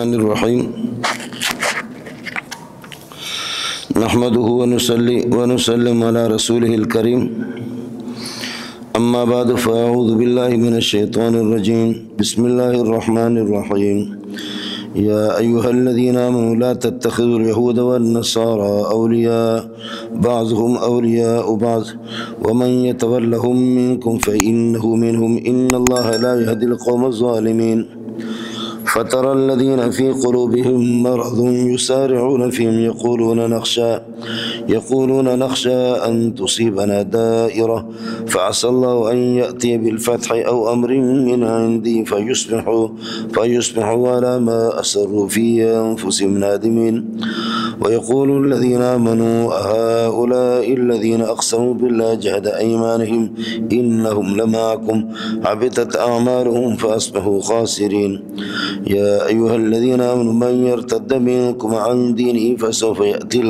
الرحمن الرحیم نحمده ونصلي ونسلم على رسوله الكريم اما بعد فاعوذ بالله من الشيطان الرجيم بسم الله الرحمن الرحيم يا أيها الذين آمنوا لا تتخذوا اليهود والنصارى أولياء بعضهم أولياء بعض ومن يتولهم منكم فإنه منهم إن الله لا يهدي القوم الظالمين فترى الذين في قلوبهم مرض يسارعون فيهم يقولون نخشى أن تصيبنا دائرة فعسى الله أن يأتي بالفتح أو أمر من عندي فيصبحوا على ما أسروا في أنفسهم نادمين ويقول الذين آمنوا هؤلاء الذين أقسموا بالله جهد أيمانهم إنهم لمعكم حبطت أعمالهم فأصبحوا خاسرين يا أيها الذين آمنوا من يرتد منكم عن دينه فسوف يأتي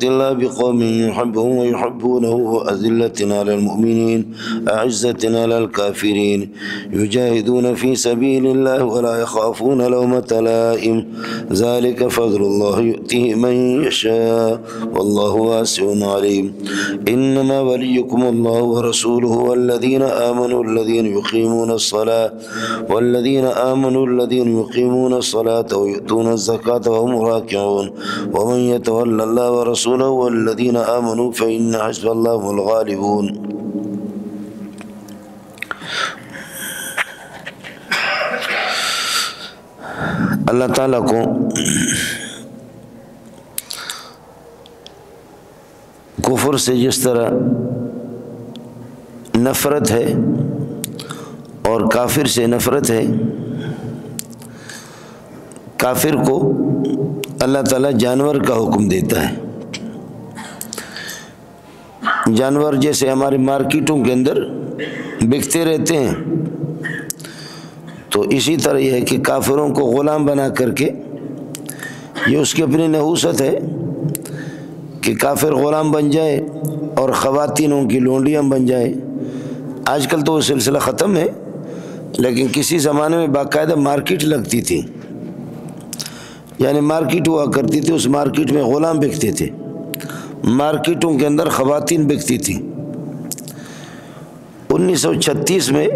الله بقوم يحبهم ويحبونه أذلة على المؤمنين أعزة على الكافرين يجاهدون في سبيل الله ولا يخافون لومة لائم ذلك فضل الله يؤتيه من يشاء والله واسع عليم إنما وليكم الله ورسوله والذين آمنوا الذين يقيمون الصلاة ويؤتون الزكاة وهم راكعون ومن يتولى الله ورسوله والذين آمنوا فإن حزب الله هم الغالبون. اللہ تعالیٰ کو کفر سے جس طرح نفرت ہے اور کافر سے نفرت ہے، کافر کو اللہ تعالیٰ جانور کا حکم دیتا ہے. جانور جیسے ہمارے مارکیٹوں کے اندر بکتے رہتے ہیں، تو اسی طرح یہ ہے کہ کافروں کو غلام بنا کر کے، یہ اس کی اپنی نحوست ہے کہ کافر غلام بن جائے اور خواتینوں کی لونڈیاں بن جائے. آج کل تو وہ سلسلہ ختم ہے، لیکن کسی زمانے میں باقاعدہ مارکیٹ لگتی تھی، یعنی مارکیٹ ہوا کرتی تھی، اس مارکیٹ میں غلام بکتے تھے، مارکیٹوں کے اندر خواتین بکتی تھی. 1936 میں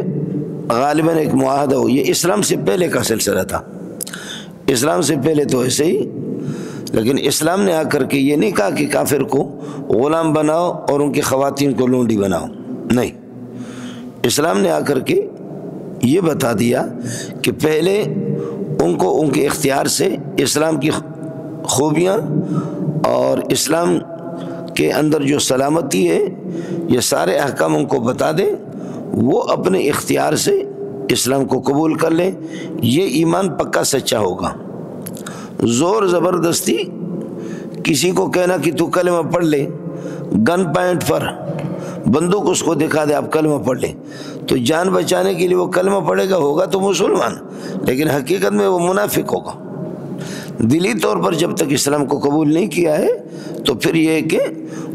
غالباً ایک معاہدہ ہو، یہ اسلام سے پہلے کا سلسلہ تھا. اسلام سے پہلے تو ایسے ہی، لیکن اسلام نے آ کر کے یہ نہیں کہا کہ کافر کو غلام بناؤ اور ان کی خواتین کو لونڈی بناؤ، نہیں. اسلام نے آ کر کے یہ بتا دیا کہ پہلے ان کو ان کے اختیار سے اسلام کی خوبیاں اور اسلام کے اندر جو سلامتی ہے، یہ سارے احکام ان کو بتا دیں، وہ اپنے اختیار سے اسلام کو قبول کر لیں. یہ ایمان پکا سچا ہوگا. زور زبردستی کسی کو کہنا کہ تو کلمہ پڑھ لے، گن پوائنٹ پر بندوق اس کو دکھا دے آپ کلمہ پڑھ لیں، تو جان بچانے کے لیے وہ کلمہ پڑھے گا، ہوگا تو مسلمان، لیکن حقیقت میں وہ منافق ہوگا. دلی طور پر جب تک اسلام کو قبول نہیں کیا ہے تو پھر یہ ہے کہ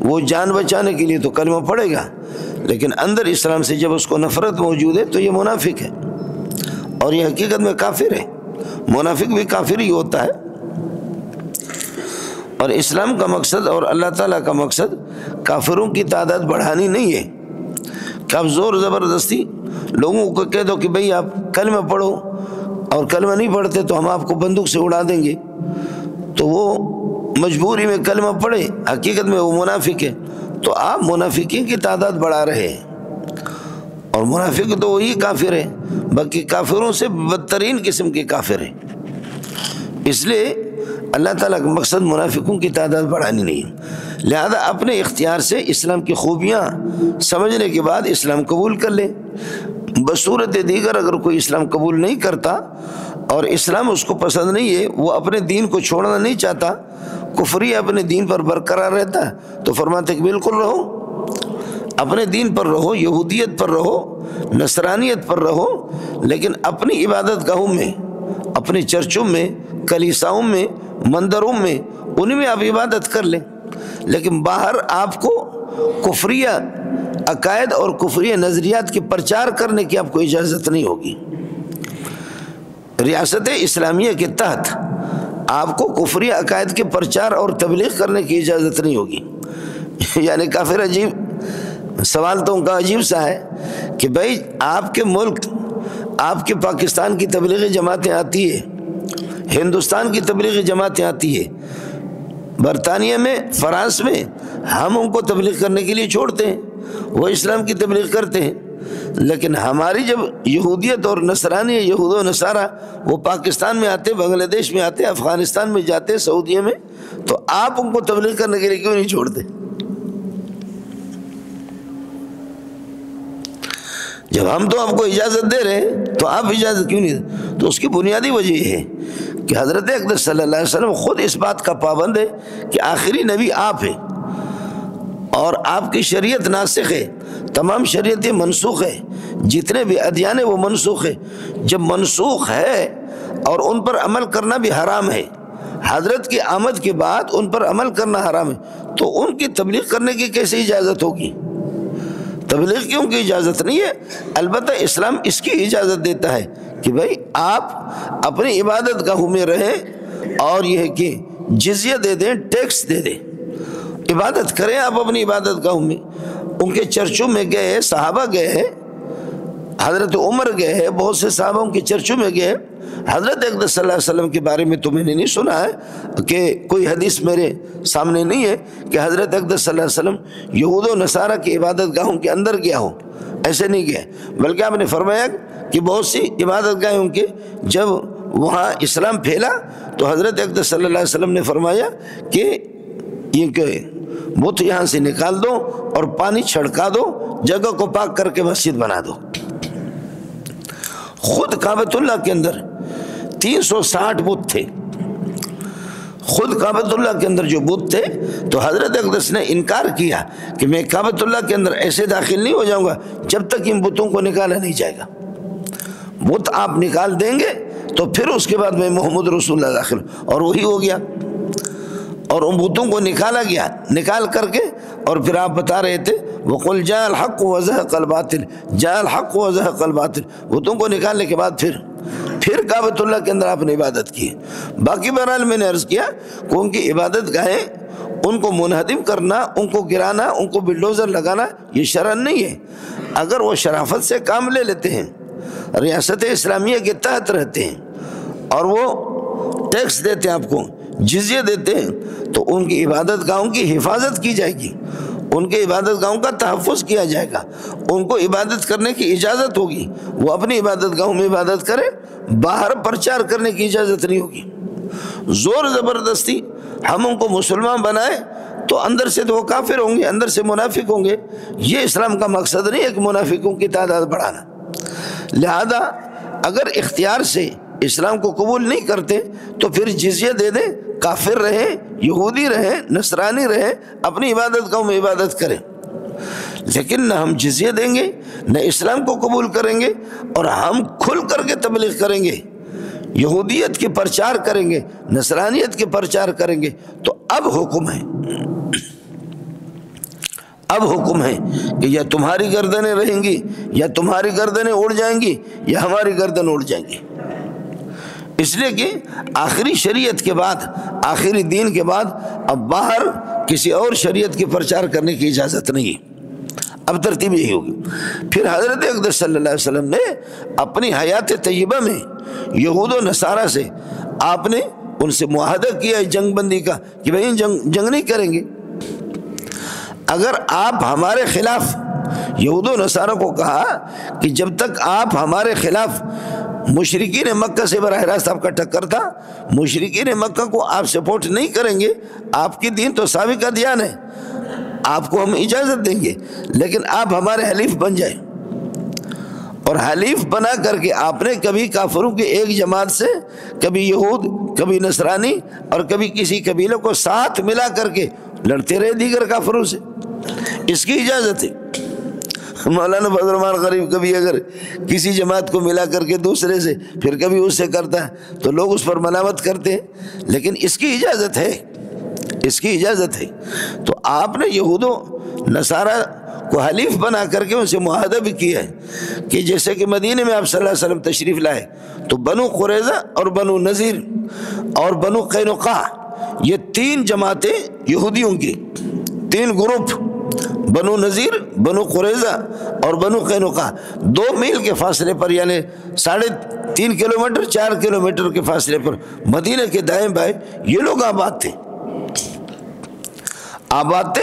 وہ جان بچانے کے لیے تو کلمہ پڑھے گا، لیکن اندر اسلام سے جب اس کو نفرت موجود ہے تو یہ منافق ہے، اور یہ حقیقت میں کافر ہے. منافق بھی کافر ہی ہوتا ہے. اور اسلام کا مقصد اور اللہ تعالیٰ کا مقصد کافروں کی تعداد بڑھانی نہیں ہے کہ آپ زور زبردستی لوگوں کو کہہ دو کہ بھئی آپ کلمہ پڑھو، اور کلمہ نہیں پڑھتے تو ہم آپ کو بندوق سے اڑا دیں گے، تو وہ مجبوری میں کلمہ پڑھے، حقیقت میں وہ منافق ہے. تو آپ منافقین کی تعداد بڑھا رہے ہیں، اور منافق تو وہی کافر ہے، باقی کافروں سے بدترین قسم کے کافر ہیں. اس لیے اللہ تعالیٰ کا مقصد منافقوں کی تعداد بڑھانی نہیں ہے. لہذا اپنے اختیار سے اسلام کی خوبیاں سمجھنے کے بعد اسلام قبول کر لیں. بصورت دیگر اگر کوئی اسلام قبول نہیں کرتا اور اسلام اس کو پسند نہیں ہے، وہ اپنے دین کو چھوڑنا نہیں چاہتا، کفری اپنے دین پر برقرار رہتا ہے، تو فرماتے کہ بالکل رہو، اپنے دین پر رہو، یہودیت پر رہو، نصرانیت پر رہو، لیکن اپنی عبادت گاہوں میں، اپنے چرچوں میں، کلیساؤں میں، مندروں میں، انہیں میں آپ عبادت کر لیں، لیکن باہر آپ کو کفریہ عقائد اور کفریہ نظریات کے پرچار کرنے کی آپ کو اجازت نہیں ہوگی. ریاست اسلامیہ کے تحت آپ کو کفری عقائد کے پرچار اور تبلیغ کرنے کی اجازت نہیں ہوگی۔ یعنی کافر عجیب سوال تو ان کا عجیب سا ہے کہ بھائی آپ کے ملک، آپ کے پاکستان کی تبلیغی جماعتیں آتی ہے، ہندوستان کی تبلیغی جماعتیں آتی ہے، برطانیہ میں، فرانس میں، ہم ان کو تبلیغ کرنے کے لیے چھوڑتے ہیں، وہ اسلام کی تبلیغ کرتے ہیں، لیکن ہماری جب یہودیت اور نصرانی، یہود و نصارہ وہ پاکستان میں آتے، بنگلہ دیش میں آتے، افغانستان میں جاتے، سعودیہ میں، تو آپ ان کو تبلیغ کرنے کے لیے کیوں نہیں چھوڑتے؟ جب ہم تو آپ کو اجازت دے رہے ہیں تو آپ اجازت کیوں نہیں دے؟ تو اس کی بنیادی وجہ یہ ہے کہ حضرت اقدس صلی اللہ علیہ وسلم خود اس بات کا پابند ہے کہ آخری نبی آپ ہیں اور آپ کی شریعت ناسخ ہے، تمام شریعتیں منسوخ ہے، جتنے بھی ادیان ہیں وہ منسوخ ہے۔ جب منسوخ ہے اور ان پر عمل کرنا بھی حرام ہے، حضرت کی آمد کے بعد ان پر عمل کرنا حرام ہے، تو ان کی تبلیغ کرنے کی کیسے اجازت ہوگی؟ تبلیغ کیوں کی اجازت نہیں ہے؟ البتہ اسلام اس کی اجازت دیتا ہے کہ بھائی آپ اپنی عبادت گاہوں میں رہیں اور یہ ہے کہ جزیہ دے دیں، ٹیکس دے دیں، عبادت کریں آپ اپنی عبادت گاہوں میں۔ ان کے چرچوں میں گئے، صحابہ گئے ہیں، حضرت عمر گئے ہیں، بہت سے صحابہ ان کے چرچوں میں گئے۔ حضرت اقدس صلی اللہ علیہ وسلم کے بارے میں تو میں نے نہیں سنا ہے کہ کوئی حدیث میرے سامنے نہیں ہے کہ حضرت اقدس صلی اللہ علیہ وسلم یہود و نصارہ کی عبادت گاہوں کے اندر گیا ہو، ایسے نہیں گئے، بلکہ آپ نے فرمایا کہ بہت سی عبادت گاہیں ان کے جب وہاں اسلام پھیلا تو حضرت اقدس صلی اللہ علیہ وسلم نے فرمایا کہ یہ کہ بت یہاں سے نکال دو اور پانی چھڑکا دو، جگہ کو پاک کر کے مسجد بنا دو۔ خود کعبۃ اللہ کے اندر 360 بت تھے، خود کعبۃ اللہ کے اندر جو بت تھے، تو حضرت اقدس نے انکار کیا کہ میں کعبۃ اللہ کے اندر ایسے داخل نہیں ہو جاؤں گا جب تک ان بتوں کو نکالا نہیں جائے گا۔ بت آپ نکال دیں گے تو پھر اس کے بعد میں محمد رسول اللہ داخل، اور وہی ہو گیا، اور ان بتوں کو نکالا گیا، نکال کر کے، اور پھر آپ بتا رہے تھے وَقُلْ جَاءَ الْحَقُّ وَزَهَقَ الْبَاطِلُ، جَاءَ الْحَقُّ وَزَهَقَ الْبَاطِلُ، بتوں کو نکالنے کے بعد پھر کعبۃ اللہ کے اندر آپ نے عبادت کی۔ باقی بہرحال میں نے عرض کیا کہ ان کی عبادت گاہیں، ان کو منہدم کرنا، ان کو گرانا، ان کو بلڈوزر لگانا یہ شرعن نہیں ہے۔ اگر وہ شرافت سے کام لے لیتے ہیں، ریاست اسلامیہ کے تحت رہتے ہیں اور وہ ٹیکس دیتے ہیں، آپ کو جزیہ دیتے ہیں، تو ان کی عبادت گاہوں کی حفاظت کی جائے گی، ان کے عبادت گاہوں کا تحفظ کیا جائے گا، ان کو عبادت کرنے کی اجازت ہوگی، وہ اپنی عبادت گاہوں میں عبادت کرے، باہر پرچار کرنے کی اجازت نہیں ہوگی۔ زور زبردستی ہم ان کو مسلمان بنائیں تو اندر سے تو وہ کافر ہوں گے، اندر سے منافق ہوں گے۔ یہ اسلام کا مقصد نہیں ہے کہ منافقوں کی تعداد بڑھانا۔ لہذا اگر اختیار سے اسلام کو قبول نہیں کرتے تو پھر جزیہ دے دیں، کافر رہیں، یہودی رہیں، نصرانی رہیں، اپنی عبادت گاہوں میں عبادت کریں، لیکن نہ ہم جزیہ دیں گے، نہ اسلام کو قبول کریں گے، اور ہم کھل کر کے تبلیغ کریں گے، یہودیت کے پرچار کریں گے، نصرانیت کے پرچار کریں گے۔ تو اب حکم ہے، اب حکم ہے کہ یا تمہاری گردنیں رہیں گی، یا تمہاری گردنیں اڑ جائیں گی، یا ہماری گردن اڑ جائیں گی۔ اس لیے کہ آخری شریعت کے بعد، آخری دین کے بعد اب باہر کسی اور شریعت کی پرچار کرنے کی اجازت نہیں ہے۔ اب ترتیب یہی ہوگی۔ پھر حضرت اقدس صلی اللہ علیہ وسلم نے اپنی حیات طیبہ میں یہود و نصارہ سے آپ نے ان سے معاہدہ کیا ہے جنگ بندی کا کہ بھئی جنگ نہیں کریں گے۔ اگر آپ ہمارے خلاف، یہود و نصارہ کو کہا کہ جب تک آپ ہمارے خلاف، مشرکین مکہ سے براہ راست آپ کا ٹکر تھا، مشرکین مکہ کو آپ سپورٹ نہیں کریں گے، آپ کی دین تو سابقہ دیان ہے، آپ کو ہم اجازت دیں گے، لیکن آپ ہمارے حلیف بن جائیں۔ اور حلیف بنا کر کے آپ نے کبھی کافروں کی ایک جماعت سے، کبھی یہود، کبھی نصرانی، اور کبھی کسی قبیلے کو ساتھ ملا کر کے لڑتے رہے دیگر کافروں سے، اس کی اجازت ہے۔ مولانا فضل الرحمان غریب کبھی اگر کسی جماعت کو ملا کر کے دوسرے سے، پھر کبھی اس سے کرتا ہے تو لوگ اس پر ملامت کرتے ہیں، لیکن اس کی اجازت ہے، اس کی اجازت ہے۔ تو آپ نے یہود و نصارہ کو حلیف بنا کر کے ان سے معاہدہ بھی کیا ہے کہ جیسے کہ مدینے میں آپ صلی اللہ علیہ وسلم تشریف لائے تو بنو قریظہ اور بنو نذیر اور بنو قینقاع، یہ 3 جماعتیں یہودیوں کی، 3 گروپ، بنو نذیر، بنو قریظہ اور بنو قینقاع، 2 میل کے فاصلے پر، یعنی 3.5 کلومیٹر 4 کلومیٹر کے فاصلے پر مدینہ کے دائیں بائیں یہ لوگ آباد تھے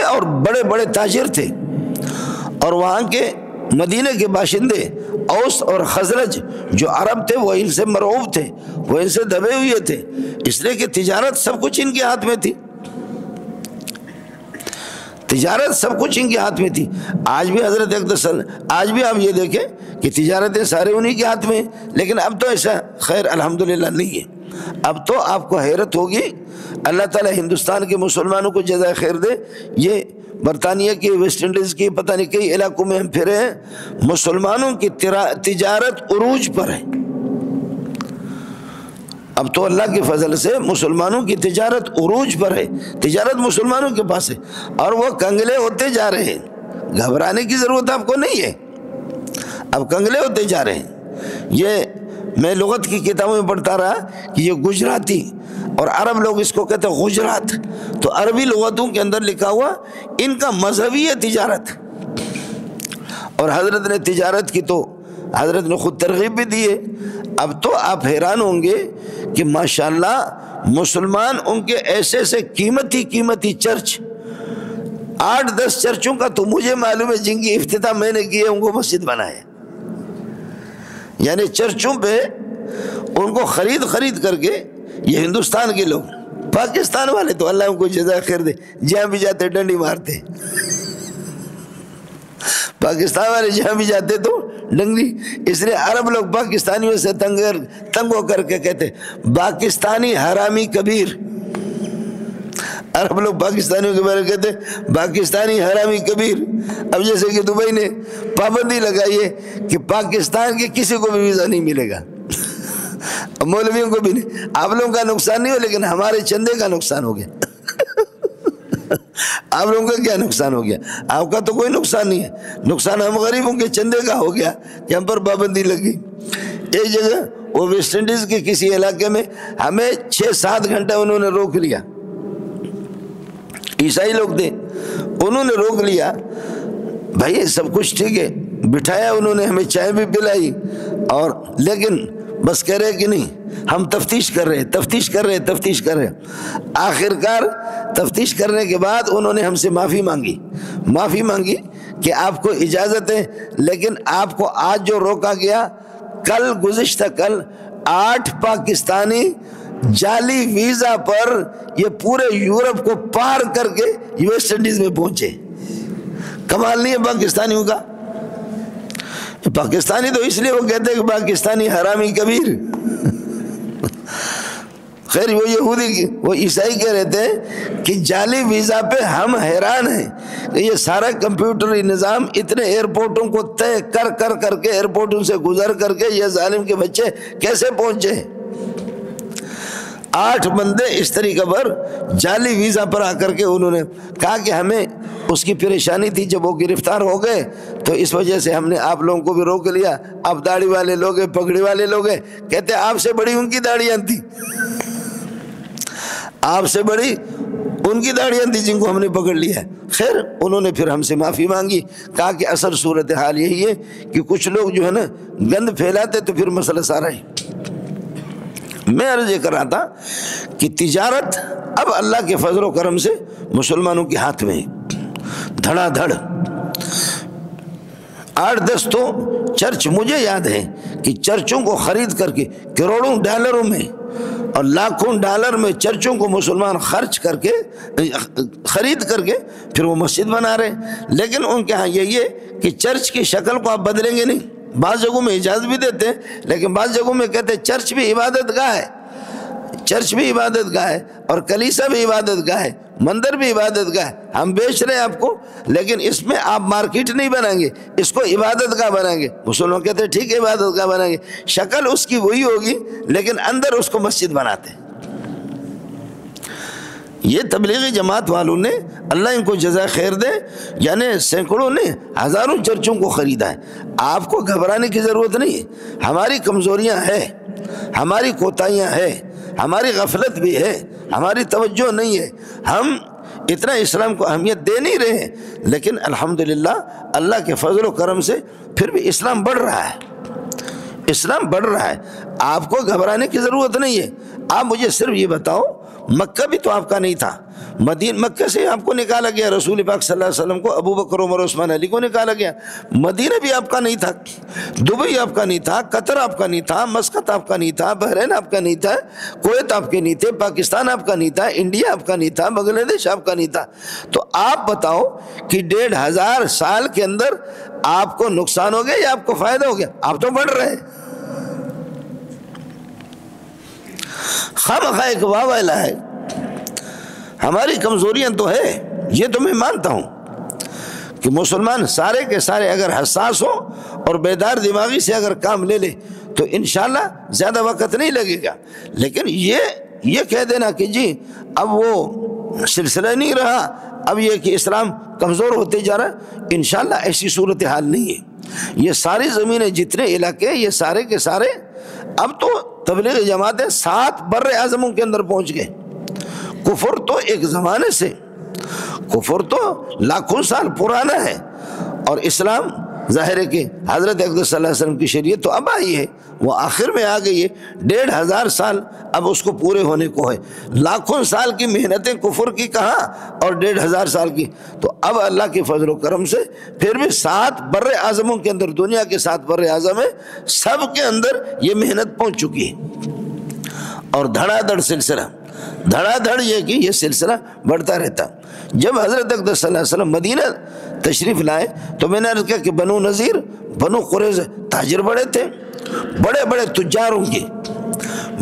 اور بڑے بڑے تاجر تھے، اور وہاں کے مدینہ کے باشندے اوس اور خزرج جو عرب تھے وہ ان سے مرعوب تھے، وہ ان سے دبے ہوئے تھے، اس لیے کہ تجارت سب کچھ ان کے ہاتھ میں تھی، تجارت سب کچھ ان کے ہاتھ میں تھی۔ آج بھی حضرت اقدس، آج بھی آپ یہ دیکھیں کہ تجارتیں سارے انہی کے ہاتھ میں، لیکن اب تو ایسا خیر الحمدللہ نہیں ہے۔ اب تو آپ کو حیرت ہوگی، اللہ تعالی ہندوستان کے مسلمانوں کو جزائے خیر دے، یہ برطانیہ کی، ویسٹ انڈیز کی، پتہ نہیں کئی علاقوں میں ہم پھرے ہیں، مسلمانوں کی تجارت عروج پر ہے۔ اب تو اللہ کے فضل سے مسلمانوں کی تجارت عروج پر ہے، تجارت مسلمانوں کے پاس ہے، اور وہ کنگلے ہوتے جا رہے ہیں، گھبرانے کی ضرورت آپ کو نہیں ہے، اب کنگلے ہوتے جا رہے ہیں۔ یہ میں لغت کی کتابوں میں پڑھتا رہا کہ یہ گجراتی، اور عرب لوگ اس کو کہتے ہیں گجرات، تو عربی لغتوں کے اندر لکھا ہوا ان کا مذہبی ہے تجارت، اور حضرت نے تجارت کی تو حضرت نے خود ترغیب بھی دی ہے۔ اب تو آپ حیران ہوں گے کہ ماشاءاللہ مسلمان ان کے ایسے سے قیمتی چرچ، 8-10 چرچوں کا تو مجھے معلوم ہے جن کی افتتاح میں نے کی ہے، ان کو مسجد بنائے، یعنی چرچوں پہ ان کو خرید کر کے یہ ہندوستان کے لوگ، پاکستان والے تو اللہ ان کو جزائے خیر دے، جہاں بھی جاتے ڈنڈی مارتے، پاکستان والے جہاں بھی جاتے تو ڈنگی، اس لیے عرب لوگ پاکستانیوں سے تنگ ہو کر کے کہتے پاکستانی حرامی کبیر، عرب لوگ پاکستانیوں کے بارے میں کہتے پاکستانی حرامی کبیر۔ اب جیسے کہ دبئی نے پابندی لگائی ہے کہ پاکستان کے کسی کو بھی ویزا نہیں ملے گا، مولویوں کو بھی نہیں، آپ لوگوں کا نقصان نہیں ہو لیکن ہمارے چندے کا نقصان ہو گیا۔ آپ لوگوں کا کیا نقصان ہو گیا؟ آپ کا تو کوئی نقصان نہیں ہے، نقصان ہم غریبوں کے چندے کا ہو گیا کہ ہم پر پابندی لگی۔ ایک جگہ وہ ویسٹ انڈیز کے کسی علاقے میں ہمیں 6-7 گھنٹے انہوں نے روک لیا، عیسائی لوگ تھے، انہوں نے روک لیا، بھائی سب کچھ ٹھیک ہے، بٹھایا انہوں نے، ہمیں چائے بھی پلائی، اور لیکن بس کہہ رہے کہ نہیں ہم تفتیش کر رہے۔ آخرکار تفتیش کرنے کے بعد انہوں نے ہم سے معافی مانگی کہ آپ کو اجازت ہے، لیکن آپ کو آج جو روکا گیا، گزشتہ کل 8 پاکستانی جعلی ویزا پر یہ پورے یورپ کو پار کر کے ویسٹ انڈیز میں پہنچے۔ کمال نہیں ہے پاکستانیوں کا؟ پاکستانی تو اس لیے وہ کہتے ہیں کہ پاکستانی حرامی کبیر، خیر وہ یہودی وہ عیسائی کہہ رہے تھے کہ جعلی ویزا پہ ہم حیران ہیں کہ یہ سارا کمپیوٹری نظام اتنے ایئرپورٹوں کو طے کر کے ایئرپورٹوں سے گزر کر کے یہ ظالم کے بچے کیسے پہنچے۔ 8 بندے اس طریقے پر جعلی ویزا پر آ کر کے انہوں نے کہا کہ ہمیں اس کی پریشانی تھی جب وہ گرفتار ہو گئے تو اس وجہ سے ہم نے آپ لوگوں کو بھی روک لیا، آپ داڑھی والے لوگ ہیں، پگڑی والے لوگ ہیں، کہتے آپ سے بڑی ان کی داڑیاں تھی، آپ سے بڑی ان کی داڑیاں تھی جن کو ہم نے پکڑ لیا۔ خیر انہوں نے پھر ہم سے معافی مانگی، کہا کہ اصل صورتحال یہی ہے کہ کچھ لوگ جو ہے نا گند پھیلاتے تو پھر مسئلہ سارا ہے۔ میں عرض یہ کر رہا تھا کہ تجارت اب اللہ کے فضل و کرم سے مسلمانوں کے ہاتھ میں دھڑا دھڑ 8-10 تو چرچ مجھے یاد ہے کہ چرچوں کو خرید کر کے کروڑوں ڈالروں میں اور لاکھوں ڈالر میں چرچوں کو مسلمان خرچ کر کے خرید کر کے پھر وہ مسجد بنا رہے ہیں۔ لیکن ان کے ہاں یہی ہے کہ چرچ کی شکل کو آپ بدلیں گے نہیں، بعض جگہوں میں اجازت بھی دیتے ہیں لیکن بعض جگہوں میں کہتے ہیں چرچ بھی عبادت گاہ ہے، چرچ بھی عبادت گاہ ہے اور کلیسا بھی عبادت گاہ ہے، مندر بھی عبادت گاہ ہے، ہم بیچ رہے ہیں آپ کو لیکن اس میں آپ مارکیٹ نہیں بنائیں گے، اس کو عبادت گاہ بنائیں گے۔ مسلمان کہتے ہیں ٹھیک ہے عبادت گاہ بنائیں گے، شکل اس کی وہی ہوگی لیکن اندر اس کو مسجد بناتے ہیں۔ یہ تبلیغی جماعت والوں نے، اللہ ان کو جزائے خیر دے، یعنی سینکڑوں نے، ہزاروں چرچوں کو خریدا ہے۔ آپ کو گھبرانے کی ضرورت نہیں ہے۔ ہماری کمزوریاں ہیں، ہماری کوتاہیاں ہیں، ہماری غفلت بھی ہے، ہماری توجہ نہیں ہے، ہم اتنا اسلام کو اہمیت دے نہیں رہے ہیں، لیکن الحمدللہ اللہ کے فضل و کرم سے پھر بھی اسلام بڑھ رہا ہے، اسلام بڑھ رہا ہے۔ آپ کو گھبرانے کی ضرورت نہیں ہے۔ آپ مجھے صرف یہ بتاؤ، مکہ بھی تو آپ کا نہیں تھا، مکہ سے آپ کو نکالا گیا، رسول پاک صلی اللہ علیہ وسلم کو، ابو بکر عمر عثمان علی کو نکالا گیا۔ مدینہ بھی آپ کا نہیں تھا، دبئی آپ کا نہیں تھا، قطر آپ کا نہیں تھا، مسقط آپ کا نہیں تھا، بحرین آپ کا نہیں تھا، کویت آپ کے نہیں تھے، پاکستان آپ کا نہیں تھا، انڈیا آپ کا نہیں تھا، بنگلہ دیش آپ کا نہیں تھا۔ تو آپ بتاؤ کہ 1500 سال کے اندر آپ کو نقصان ہو گیا یا آپ کو فائدہ ہو گیا؟ آپ تو بڑھ رہے ہیں۔ خواہ ایک واویلا ہے، ہماری کمزوریاں تو ہے، یہ تو میں مانتا ہوں کہ مسلمان سارے کے سارے اگر حساس ہو اور بیدار دماغی سے اگر کام لے لے تو انشاءاللہ زیادہ وقت نہیں لگے گا۔ لیکن یہ کہہ دینا کہ جی اب وہ سلسلہ نہیں رہا، اب یہ کہ اسلام کمزور ہوتے جا رہا، انشاءاللہ ایسی صورتحال نہیں ہے۔ یہ ساری زمینیں، جتنے علاقے، یہ سارے کے سارے اب تو تبلیغ جماعتیں 7 بر اعظموں کے اندر پہنچ گئے۔ کفر تو ایک زمانے سے، کفر تو لاکھوں سال پرانا ہے، اور اسلام ظاہر ہے کہ حضرت اقدس صلی اللہ علیہ وسلم کی شریعت تو اب آئی ہے، وہ آخر میں آ گئی ہے، 1500 سال اب اس کو پورے ہونے کو ہے۔ لاکھوں سال کی محنتیں کفر کی کہاں، اور 1500 سال کی، تو اب اللہ کے فضل و کرم سے پھر بھی 7 بر اعظموں کے اندر، دنیا کے 7 بر اعظم ہیں، سب کے اندر یہ محنت پہنچ چکی ہے، اور دھڑا دھڑ سلسلہ، دھڑا دھڑ یہ کہ یہ سلسلہ بڑھتا رہتا۔ جب حضرت اقدس صلی اللہ علیہ وسلم مدینہ تشریف لائے تو میں نے عرض کیا کہ بنو نذیر، بنو قریظہ تاجر بڑے تھے، بڑے بڑے تجار ہوں گے،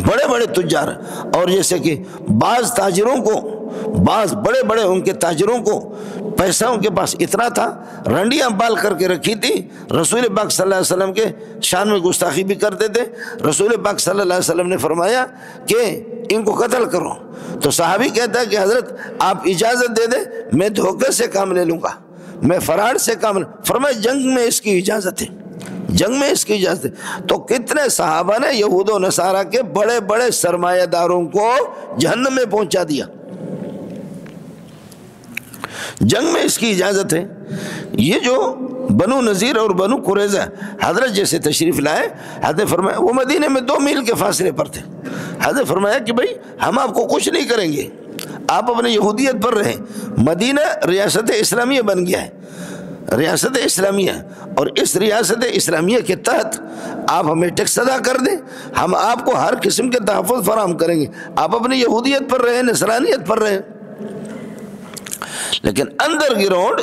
بڑے بڑے تجار، اور جیسے کہ بعض تاجروں کو، بعض بڑے بڑے ان کے تاجروں کو پیسہ ان کے پاس اتنا تھا، رنڈیاں پال کر کے رکھی تھی، رسول پاک صلی اللہ علیہ وسلم کے شان میں گستاخی بھی کرتے تھے۔ رسول پاک صلی اللہ علیہ وسلم نے فرمایا کہ ان کو قتل کرو، تو صحابی کہتا ہے کہ حضرت آپ اجازت دے دیں، میں دھوکے سے کام لے لوں گا، میں فرار سے کام لے۔ فرمایا جنگ میں اس کی اجازت ہے، جنگ میں اس کی اجازت ہے۔ تو کتنے صحابہ نے یہود و نصارہ کے بڑے بڑے سرمایہ داروں کو جہنم میں پہنچا دیا، جنگ میں اس کی اجازت ہے۔ یہ جو بنو نذیر اور بنو قریظہ حضرت جیسے تشریف لائے، حضرت فرمایا، وہ مدینے میں 2 میل کے فاصلے پر تھے، حضرت فرمایا کہ بھائی ہم آپ کو کچھ نہیں کریں گے، آپ اپنے یہودیت پر رہیں۔ مدینہ ریاست اسلامیہ بن گیا ہے، ریاست اسلامیہ، اور اس ریاست اسلامیہ کے تحت آپ ہمیں ٹیکس ادا کر دیں، ہم آپ کو ہر قسم کے تحفظ فراہم کریں گے، آپ اپنی یہودیت پر رہیں، نصرانیت پر رہیں۔ لیکن اندر گراؤنڈ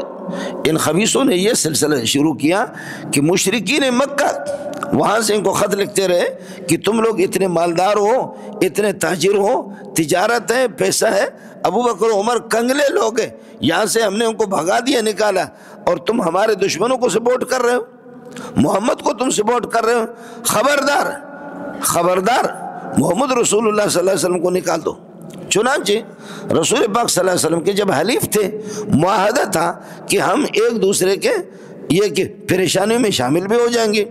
ان خبیثوں نے یہ سلسلہ شروع کیا کہ مشرکین مکہ وہاں سے ان کو خط لکھتے رہے کہ تم لوگ اتنے مالدار ہو، اتنے تاجر ہو، تجارت ہے، پیسہ ہے، ابو بکر عمر کنگلے لوگ ہیں، یہاں سے ہم نے ان کو بھگا دیا، نکالا، اور تم ہمارے دشمنوں کو سپورٹ کر رہے ہو، محمد کو تم سپورٹ کر رہے ہو، خبردار خبردار، محمد رسول اللہ صلی اللہ علیہ وسلم کو نکال دو۔ چنانچہ رسول پاک صلی اللہ علیہ وسلم کے جب حلیف تھے، معاہدہ تھا کہ ہم ایک دوسرے کے یہ کہ پریشانیوں میں شامل بھی ہو جائیں گے،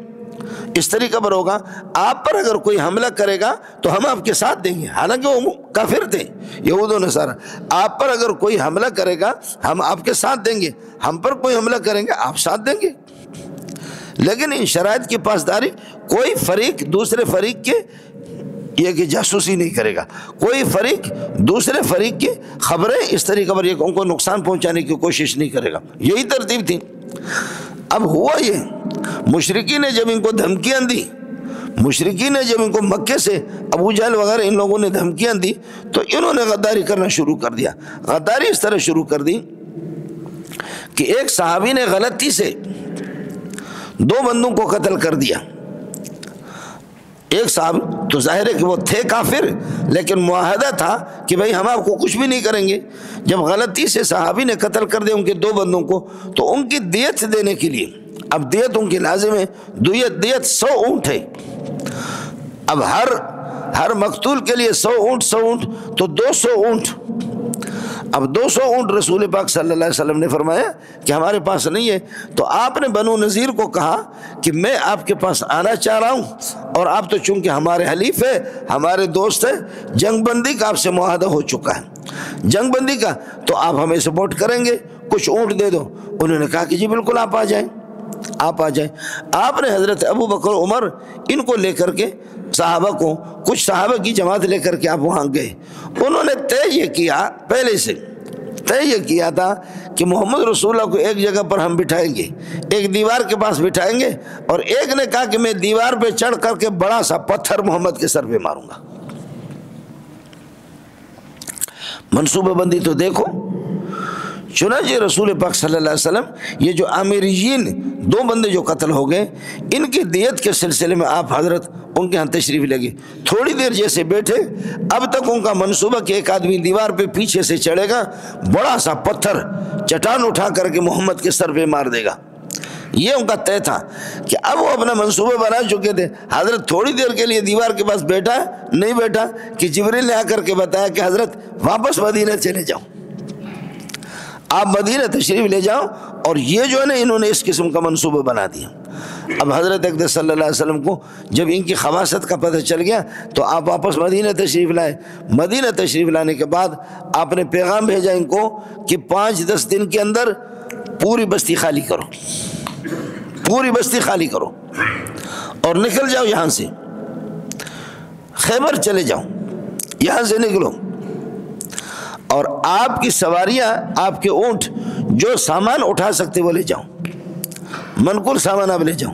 اس طریقہ پر ہوگا، آپ پر اگر کوئی حملہ کرے گا تو ہم آپ کے ساتھ دیں گے، حالانکہ وہ کافر تھے یہود و نصارہ، آپ پر اگر کوئی حملہ کرے گا ہم آپ کے ساتھ دیں گے، ہم پر کوئی حملہ کریں گے آپ ساتھ دیں گے۔ لیکن ان شرائط کی پاسداری، کوئی فریق دوسرے فریق کے یہ کہ جاسوسی نہیں کرے گا، کوئی فریق دوسرے فریق کی خبریں اس طریقے پر ان کو نقصان پہنچانے کی کوشش نہیں کرے گا، یہی ترتیب تھی۔ اب ہوا یہ، مشرکین نے جب ان کو دھمکیاں دی، مشرکین نے جب ان کو مکے سے ابو جہل وغیرہ ان لوگوں نے دھمکیاں دی تو انہوں نے غداری کرنا شروع کر دیا۔ غداری اس طرح شروع کر دی کہ ایک صحابی نے غلطی سے 2 بندوں کو قتل کر دیا۔ ایک صاحب تو ظاہر ہے کہ وہ تھے کافر، لیکن معاہدہ تھا کہ بھائی ہم آپ کو کچھ بھی نہیں کریں گے۔ جب غلطی سے صحابی نے قتل کر دیا ان کے 2 بندوں کو، تو ان کی دیت دینے کے لیے، اب دیت ان کی لازم ہے، دیت 100 اونٹ ہے، اب ہر مقتول کے لیے 100 اونٹ 100 اونٹ، تو 200 اونٹ اب 200 اونٹ رسول پاک صلی اللہ علیہ وسلم نے فرمایا کہ ہمارے پاس نہیں ہے، تو آپ نے بنو نذیر کو کہا کہ میں آپ کے پاس آنا چاہ رہا ہوں، اور آپ تو چونکہ ہمارے حلیف ہے، ہمارے دوست ہے، جنگ بندی کا آپ سے معاہدہ ہو چکا ہے، جنگ بندی کا، تو آپ ہمیں سپورٹ کریں گے، کچھ اونٹ دے دو۔ انہوں نے کہا کہ جی بالکل آپ آ جائیں، آپ آ جائیں۔ آپ نے حضرت ابو بکر عمر ان کو لے کر کے صحابہ کو، کچھ صحابہ کی جماعت لے کر کے آپ وہاں گئے۔ انہوں نے طے یہ کیا، پہلے سے طے یہ کیا تھا کہ محمد رسول اللہ کو ایک جگہ پر ہم بٹھائیں گے، ایک دیوار کے پاس بٹھائیں گے، اور ایک نے کہا کہ میں دیوار پہ چڑھ کر کے بڑا سا پتھر محمد کے سر پہ ماروں گا۔ منصوبہ بندی تو دیکھو۔ چنانچہ رسول پاک صلی اللہ علیہ وسلم یہ جو عامریین 2 بندے جو قتل ہو گئے، ان کی دیت کے سلسلے میں آپ حضرت ان کے ہاں تشریف لگے۔ تھوڑی دیر جیسے بیٹھے، اب تک ان کا منصوبہ کہ ایک آدمی دیوار پہ پیچھے سے چڑھے گا، بڑا سا پتھر چٹان اٹھا کر کے محمد کے سر پہ مار دے گا، یہ ان کا طے تھا کہ اب وہ اپنا منصوبہ بنا چکے تھے۔ حضرت تھوڑی دیر کے لیے دیوار کے پاس بیٹھا، نہیں بیٹھا کہ جبریل نے آ کر کے بتایا کہ حضرت واپس مدینہ چلے جاؤ، آپ مدینہ تشریف لے جاؤ، اور یہ جو ہے نا انہوں نے اس قسم کا منصوبہ بنا دیا۔ اب حضرت اقدس صلی اللہ علیہ وسلم کو جب ان کی خباثت کا پتہ چل گیا تو آپ واپس مدینہ تشریف لائے۔ مدینہ تشریف لانے کے بعد آپ نے پیغام بھیجا ان کو کہ 5-10 دن کے اندر پوری بستی خالی کرو، پوری بستی خالی کرو اور نکل جاؤ یہاں سے، خیبر چلے جاؤ، یہاں سے نکلو، اور آپ کی سواریاں، آپ کے اونٹ جو سامان اٹھا سکتے وہ لے جاؤ، منقول سامان آپ لے جاؤ۔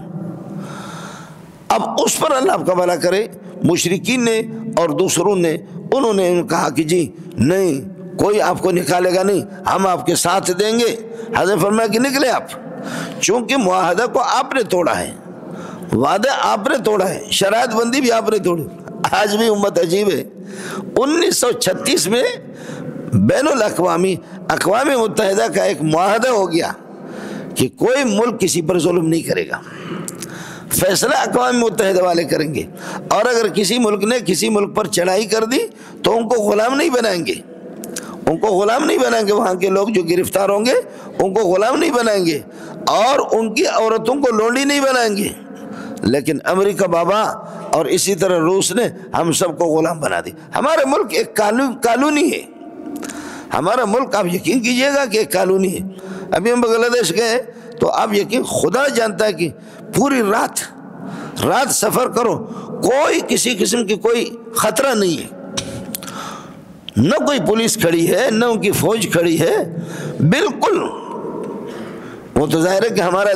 اب اس پر اللہ آپ کا بھلا کرے، مشرکین نے اور دوسروں نے، انہوں نے کہا کہ جی نہیں، کوئی آپ کو نکالے گا نہیں، ہم آپ کے ساتھ دیں گے۔ حضرت فرمایا کہ نکلے آپ، چونکہ معاہدہ کو آپ نے توڑا ہے، وعدہ آپ نے توڑا ہے، شرائط بندی بھی آپ نے توڑی۔ آج بھی امت عجیب ہے۔ 1936 میں بین الاقوامی اقوام متحدہ کا ایک معاہدہ ہو گیا کہ کوئی ملک کسی پر ظلم نہیں کرے گا، فیصلہ اقوام متحدہ والے کریں گے، اور اگر کسی ملک نے کسی ملک پر چڑھائی کر دی تو ان کو غلام نہیں بنائیں گے، ان کو غلام نہیں بنائیں گے، وہاں کے لوگ جو گرفتار ہوں گے ان کو غلام نہیں بنائیں گے، اور ان کی عورتوں کو لونڈی نہیں بنائیں گے۔ لیکن امریکہ بابا اور اسی طرح روس نے ہم سب کو غلام بنا دی۔ ہمارا ملک ایک کالونی ہے، ہمارا ملک آپ یقین کیجئے گا کہ ایک کالونی ہے۔ ابھی ہم بنگلہ دیش گئے تو آپ یقین، خدا جانتا ہے کہ پوری رات سفر کرو، کوئی کسی قسم کی کوئی خطرہ نہیں ہے، نہ کوئی پولیس کھڑی ہے، نہ ان کی فوج کھڑی ہے، بالکل۔ وہ تو ظاہر ہے کہ ہمارا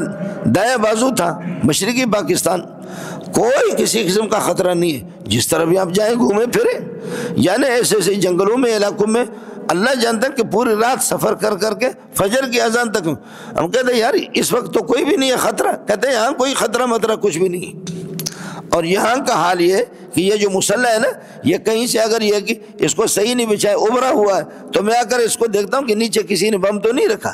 دایاں بازو تھا مشرقی پاکستان، کوئی کسی قسم کا خطرہ نہیں ہے، جس طرح بھی آپ جائیں گھومیں پھریں، یعنی ایسے ایسے جنگلوں میں، علاقوں میں اللہ جانتا ہے کہ پوری رات سفر کر کے فجر کی اذان تک۔ ہم کہتے ہیں یار اس وقت تو کوئی بھی نہیں ہے خطرہ، کہتے ہیں یہاں کوئی خطرہ مطرہ کچھ بھی نہیں ہے۔ اور یہاں کا حال یہ کہ یہ جو مسلح ہے نا، یہ کہیں سے اگر یہ کہ اس کو صحیح نہیں بچھائے، ابھرا ہوا ہے، تو میں آ کر اس کو دیکھتا ہوں کہ نیچے کسی نے بم تو نہیں رکھا۔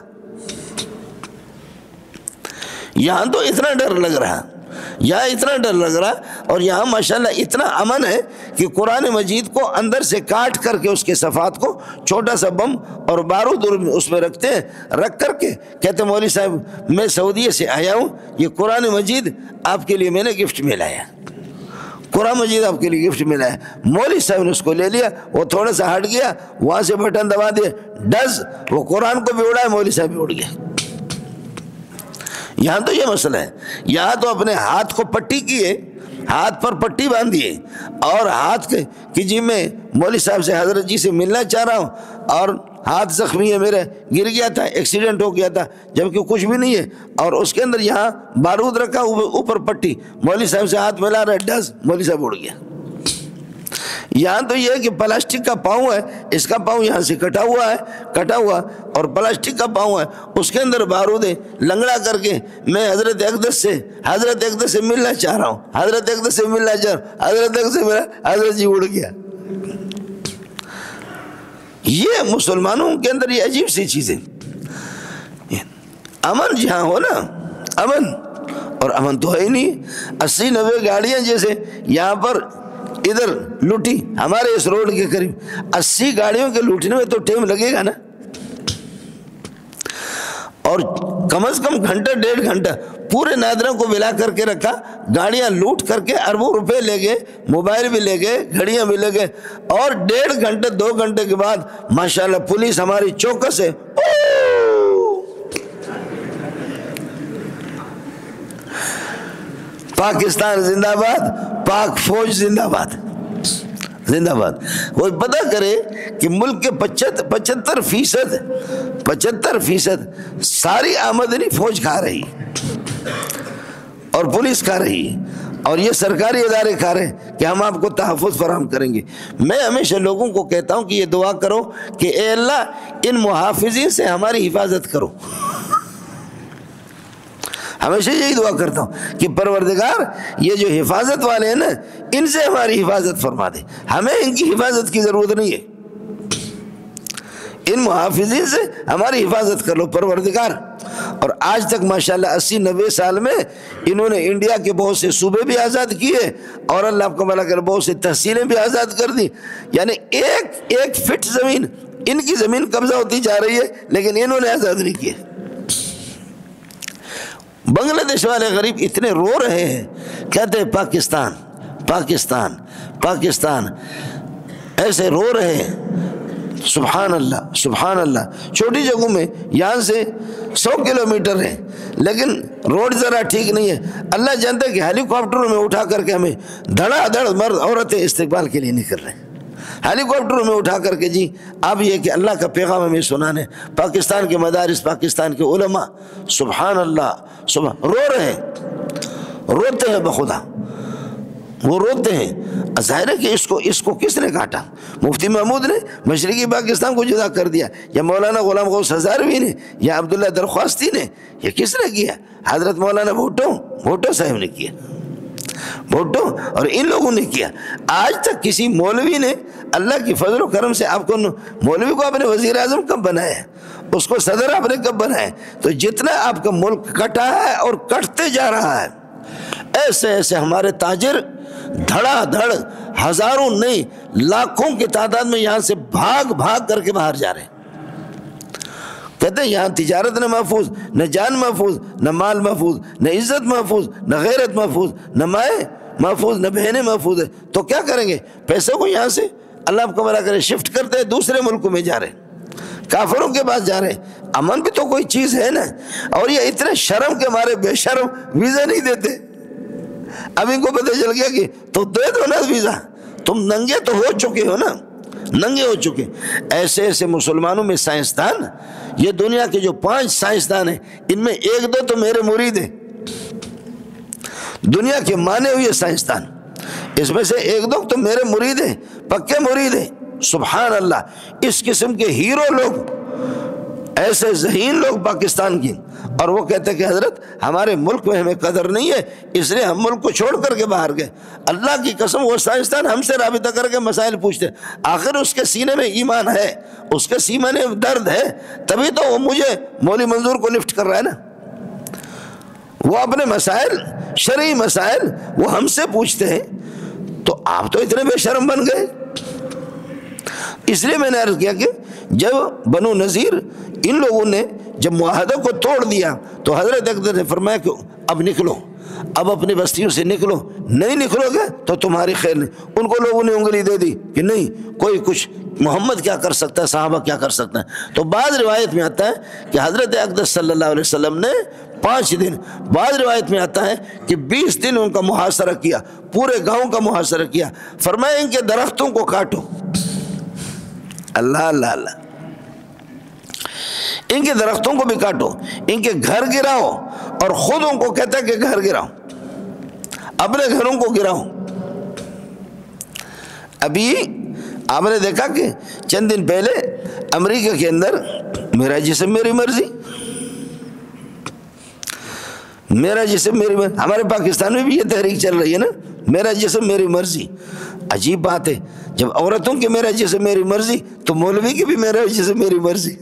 یہاں تو اتنا ڈر لگ رہا، یہاں اتنا ڈر لگ رہا، اور یہاں ماشاءاللہ اتنا امن ہے کہ قرآن مجید کو اندر سے کاٹ کر کے اس کے صفحات کو چھوٹا سا بم اور بارود اس میں رکھتے ہیں، رکھ کر کے کہتے ہیں مولوی صاحب میں سعودیہ سے آیا ہوں، یہ قرآن مجید آپ کے لیے میں نے گفٹ میں لایا، قرآن مجید آپ کے لیے گفٹ میں لایا۔ مولوی صاحب نے اس کو لے لیا، وہ تھوڑا سا ہٹ گیا، وہاں سے بٹن دبا دیا، ڈز، وہ قرآن کو بھی اڑایا، مولوی صاحب بھی اڑ گیا۔ یہاں تو یہ مسئلہ ہے، یہاں تو اپنے ہاتھ کو پٹی کیے، ہاتھ پر پٹی باندھیے، اور ہاتھ کے کہ جی میں مولوی صاحب سے، حضرت جی سے ملنا چاہ رہا ہوں، اور ہاتھ زخمی ہے میرے، گر گیا تھا، ایکسیڈنٹ ہو گیا تھا، جبکہ کچھ بھی نہیں ہے، اور اس کے اندر یہاں بارود رکھا، اوپر پٹی، مولوی صاحب سے ہاتھ ملا رہا ہے، ڈز، مولوی صاحب اڑ گیا۔ یہاں تو یہ ہے کہ پلاسٹک کا پاؤں ہے، اس کا پاؤں یہاں سے کٹا ہوا، اور پلاسٹک کا پاؤں ہے، اس کے اندر بارود ہے، لنگڑا کر کے میں حضرت اقدس سے ملنا چاہ رہا ہوں، حضرت اقدس سے ملنا چاہ رہا ہوں، حضرت اقدس سے ملا، حضرت جی اڑ گیا۔ یہ مسلمانوں کے اندر یہ عجیب سی چیزیں، امن جہاں ہو نا، امن، اور امن تو ہے ہی نہیں۔ 80-90 گاڑیاں جیسے یہاں پر ادھر لوٹی، ہمارے اس روڈ کے قریب 80 گاڑیوں کے لوٹنے میں تو ٹائم لگے گا نا، اور کم از کم گھنٹہ 1.5 گھنٹہ پورے نادرا کو ملا کر کے رکھا، گاڑیاں لوٹ کر کے اربوں روپے لے گئے، موبائل بھی لے گئے، گھڑیاں بھی لے گئے، اور 1.5 گھنٹے 2 گھنٹے کے بعد ماشاءاللہ پولیس ہماری چوکس ہے، پاکستان زندہ باد، پاک فوج زندہ باد، زندہ باد۔ وہ پتہ کرے کہ ملک کے 75% ساری آمدنی فوج کھا رہی اور پولیس کھا رہی ہے، اور یہ سرکاری ادارے کھا رہے ہیں کہ ہم آپ کو تحفظ فراہم کریں گے۔ میں ہمیشہ لوگوں کو کہتا ہوں کہ یہ دعا کرو کہ اے اللہ ان محافظین سے ہماری حفاظت کرو، ہمیشہ یہی دعا کرتا ہوں کہ پروردگار یہ جو حفاظت والے ہیں نا، ان سے ہماری حفاظت فرما دے، ہمیں ان کی حفاظت کی ضرورت نہیں ہے، ان محافظین سے ہماری حفاظت کر لو پروردگار۔ اور آج تک ماشاءاللہ 80-90 سال میں انہوں نے انڈیا کے بہت سے صوبے بھی آزاد کیے، اور اللہ آپ کو بھلا کرے بہت سی تحصیلیں بھی آزاد کر دی، یعنی ایک فٹ زمین ان کی زمین قبضہ ہوتی جا رہی ہے، لیکن انہوں نے آزاد نہیں کیے۔ بنگلہ دیش والے غریب اتنے رو رہے ہیں، کہتے ہیں پاکستان پاکستان پاکستان، ایسے رو رہے ہیں۔ سبحان اللہ سبحان اللہ، چھوٹی جگہوں میں یہاں سے 100 کلومیٹر ہے، لیکن روڈ ذرا ٹھیک نہیں ہے، اللہ جانتا ہے کہ ہیلی کاپٹروں میں اٹھا کر کے ہمیں دھڑا دھڑ مرد عورتیں استقبال کے لیے نکل رہے ہیں، ہیلی کاپٹروں میں اٹھا کر کے۔ جی اب یہ کہ اللہ کا پیغام ہمیں سنانے، پاکستان کے مدارس، پاکستان کے علماء، سبحان اللہ رو رہے ہیں، روتے ہیں بخدا، وہ روتے ہیں۔ ظاہر ہے کہ اس کو کس نے کاٹا؟ مفتی محمود نے مشرقی پاکستان کو جدا کر دیا، یا مولانا غلام غوث ہزاروی نے، یا عبداللہ درخواستی نے، یہ کس نے کیا؟ حضرت مولانا بھٹو صاحب نے کیا، بھٹو اور ان لوگوں نے کیا۔ آج تک کسی مولوی نے اللہ کی فضل و کرم سے آپ کو، مولوی کو آپ نے وزیر اعظم کب بنایا، اس کو صدر آپ نے کب بنایا؟ تو جتنا آپ کا ملک کٹا ہے اور کٹتے جا رہا ہے، ایسے ایسے ہمارے تاجر دھڑا دھڑ ہزاروں نہیں لاکھوں کی تعداد میں یہاں سے بھاگ کر کے باہر جا رہے ہیں۔ کہتے ہیں یہاں تجارت نہ محفوظ، نہ جان محفوظ، نہ مال محفوظ، نہ عزت محفوظ، نہ غیرت محفوظ، نہ مائیں محفوظ، نہ بہنیں محفوظ ہے، تو کیا کریں گے؟ پیسے کو یہاں سے اللہ آپ کو بھلا کرے شفٹ کرتے ہیں، دوسرے ملکوں میں جا رہے ہیں، کافروں کے پاس جا رہے ہیں۔ امن بھی تو کوئی چیز ہے نا، اور یہ اتنے شرم کے مارے بے شرم ویزا نہیں دیتے۔ اب ان کو پتہ چل گیا کہ تو دے دو نا ویزا، تم ننگے تو ہو چکے ہو نا، ننگے ہو چکے۔ ایسے ایسے مسلمانوں میں سائنسدان، یہ دنیا کے جو 5 سائنسدان ہیں، ان میں 1-2 تو میرے مرید ہیں، دنیا کے مانے ہوئے سائنسدان، اس میں سے 1-2 تو میرے مرید ہیں، پکے مرید ہیں۔ سبحان اللہ، اس قسم کے ہیرو لوگ، ایسے ذہین لوگ پاکستان کی، اور وہ کہتے ہیں کہ حضرت ہمارے ملک میں ہمیں قدر نہیں ہے، اس لیے ہم ملک کو چھوڑ کر کے باہر گئے۔ اللہ کی قسم وہ سائنسدان ہم سے رابطہ کر کے مسائل پوچھتے، آخر اس کے سینے میں ایمان ہے، اس کے سینے میں درد ہے، تبھی تو وہ مجھے مولوی منظور کو لفٹ کر رہا ہے نا۔ وہ اپنے مسائل، شرعی مسائل وہ ہم سے پوچھتے ہیں، تو آپ تو اتنے بے شرم بن گئے۔ اس لیے میں نے عرض کیا کہ جب بنو نذیر ان لوگوں نے جب معاہدہ کو توڑ دیا، تو حضرت اقدس نے فرمایا کہ اب نکلو، اب اپنی بستیوں سے نکلو، نہیں نکلو گے تو تمہاری خیر نہیں۔ ان کو لوگوں نے انگلی دے دی کہ نہیں، کوئی کچھ محمد کیا کر سکتا ہے، صحابہ کیا کر سکتا ہے۔ تو بعض روایت میں آتا ہے کہ حضرت اقدس صلی اللہ علیہ وسلم نے 5 دن، بعض روایت میں آتا ہے کہ 20 دن ان کا محاصرہ کیا، پورے گاؤں کا محاصرہ کیا، فرمایا ان کے درختوں کو کاٹو، اللہ اللہ اللہ، ان کے درختوں کو بھی کاٹو، ان کے گھر گراؤ، اور خود ان کو کہتا ہے کہ گھر گراؤ، اپنے گھروں کو گراؤ۔ ابھی آپ نے دیکھا کہ چند دن پہلے امریکہ کے اندر میرا جسم میری مرضی، میرا جسم میری مرضی، ہمارے پاکستان میں بھی یہ تحریک چل رہی ہے نا، میرا جسم میری مرضی۔ عجیب بات ہے، جب عورتوں کی میرا جسم میری مرضی، تو مولوی کی بھی میرا جسم میری مرضی۔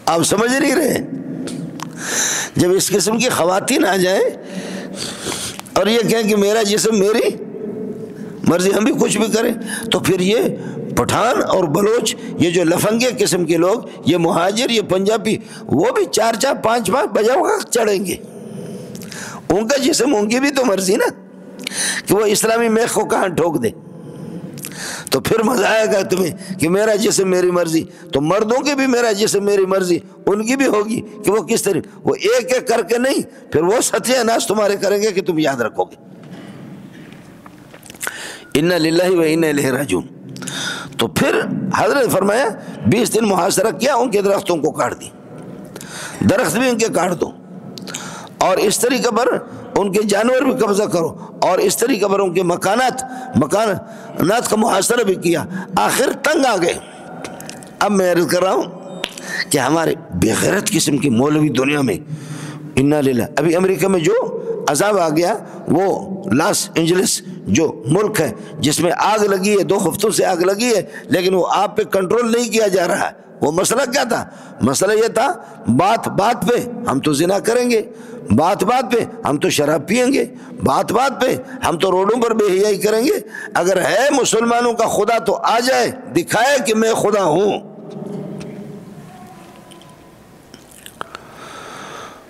آپ سمجھ نہیں رہے؟ جب اس قسم کی خواتین آ جائیں اور یہ کہیں کہ میرا جسم میری مرضی، ہم بھی کچھ بھی کریں، تو پھر یہ پٹھان اور بلوچ، یہ جو لفنگے قسم کے لوگ، یہ مہاجر، یہ پنجابی، وہ بھی 4-4 5-5 بجا وقت چڑھیں گے۔ ان کا جسم، ان کی بھی تو مرضی نا کہ وہ اسلامی میخ کو کہاں ٹھوک دے۔ تو پھر مزہ آئے گا تمہیں کہ میرا جسم میری مرضی۔ تو مردوں کی بھی میرا جسم میری مرضی، ان کی بھی ہوگی کہ وہ کس طرح، وہ ایک ایک کر کے نہیں، پھر وہ ستیہ ناش تمہارے کریں گے کہ تم یاد رکھو گے۔ اِنَّا لِلَّهِ وَإِنَّا إِلَيْهِ رَاجِعُونَ۔ تو پھر حضرت فرمایا 20 دن محاصرہ کیا، ان کے درختوں کو کاٹ دی، درخت بھی ان کے کاٹ دو، اور اس طریقے پر ان کے جانور بھی قبضہ کرو، اور اس طریقے پر ان کے مکانات کا محاصرہ بھی کیا۔ آخر تنگ آ گئے۔ اب میں عرض کر رہا ہوں کہ ہمارے بے غیرت قسم کی مولوی دنیا میں، انا للہ، ابھی امریکہ میں جو عذاب آ گیا، وہ لاس اینجلس جو ملک ہے جس میں آگ لگی ہے، 2 ہفتوں سے آگ لگی ہے، لیکن وہ آپ پہ کنٹرول نہیں کیا جا رہا ہے۔ وہ مسئلہ کیا تھا؟ مسئلہ یہ تھا، بات بات پہ ہم تو زنا کریں گے، بات بات پہ ہم تو شراب پیئیں گے، بات بات پہ ہم تو روڈوں پر بے حیائی کریں گے۔ اگر ہے مسلمانوں کا خدا تو آ جائے، دکھائے کہ میں خدا ہوں۔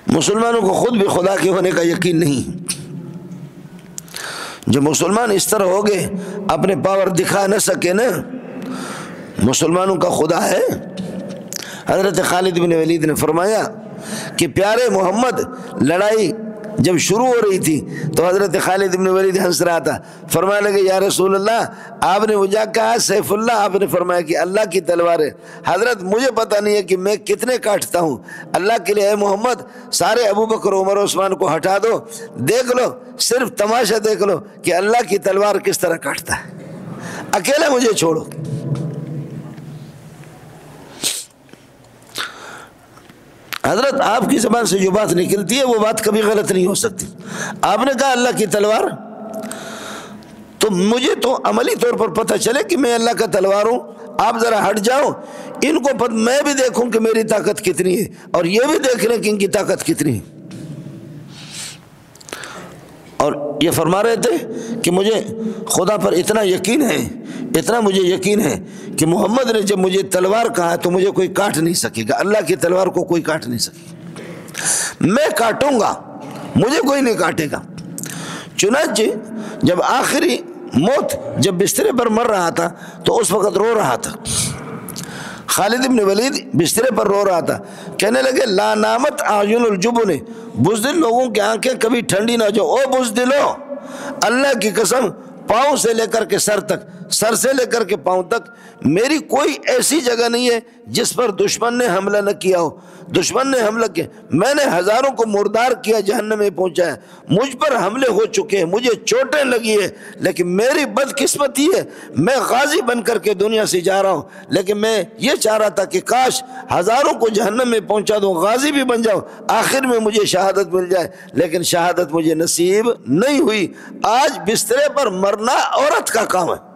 مسلمانوں کو خود بھی خدا کے ہونے کا یقین نہیں۔ جو مسلمان اس طرح ہو گئے، اپنے پاور دکھا نہ سکے نا، مسلمانوں کا خدا ہے۔ حضرت خالد بن ولید نے فرمایا کہ پیارے محمد، لڑائی جب شروع ہو رہی تھی تو حضرت خالد بن ولید ہنس رہا تھا، فرمانے لگے یا رسول اللہ، آپ نے مجھے کہا سیف اللہ، آپ نے فرمایا کہ اللہ کی تلوار ہے۔ حضرت مجھے پتہ نہیں ہے کہ میں کتنے کاٹتا ہوں، اللہ کے لیے اے محمد سارے ابو بکر عمر عثمان کو ہٹا دو، دیکھ لو، صرف تماشا دیکھ لو کہ اللہ کی تلوار کس طرح کاٹتا ہے، اکیلا مجھے چھوڑو۔ حضرت آپ کی زبان سے جو بات نکلتی ہے وہ بات کبھی غلط نہیں ہو سکتی۔ آپ نے کہا اللہ کی تلوار، تو مجھے تو عملی طور پر پتہ چلے کہ میں اللہ کا تلوار ہوں۔ آپ ذرا ہٹ جاؤ، ان کو میں بھی دیکھوں کہ میری طاقت کتنی ہے، اور یہ بھی دیکھ لیں کہ ان کی طاقت کتنی ہے۔ اور یہ فرما رہے تھے کہ مجھے خدا پر اتنا یقین ہے، اتنا مجھے یقین ہے کہ محمد نے جب مجھے تلوار کہا تو مجھے کوئی کاٹ نہیں سکے گا، اللہ کی تلوار کو کوئی کاٹ نہیں سکے گا، میں کاٹوں گا، مجھے کوئی نہیں کاٹے گا۔ چنانچہ جب آخری موت، جب بسترے پر مر رہا تھا تو اس وقت رو رہا تھا، خالد بن ولید بسترے پر رو رہا تھا، کہنے لگے لا نامت اعین الجبن، بزدل لوگوں کی آنکھیں کبھی ٹھنڈی نہ جو، او بزدلو، اللہ کی قسم پاؤں سے لے کر کے سر تک، سر سے لے کر کے پاؤں تک میری کوئی ایسی جگہ نہیں ہے جس پر دشمن نے حملہ نہ کیا ہو۔ دشمن نے حملہ کیا، میں نے ہزاروں کو مردار کیا، جہنم میں پہنچایا، مجھ پر حملے ہو چکے ہیں، مجھے چوٹیں لگی ہیں، لیکن میری بدقسمتی ہے میں غازی بن کر کے دنیا سے جا رہا ہوں، لیکن میں یہ چاہ رہا تھا کہ کاش ہزاروں کو جہنم میں پہنچا دوں، غازی بھی بن جاؤں، آخر میں مجھے شہادت مل جائے، لیکن شہادت مجھے نصیب نہیں ہوئی۔ آج بسترے پر مرنا عورت کا کام ہے۔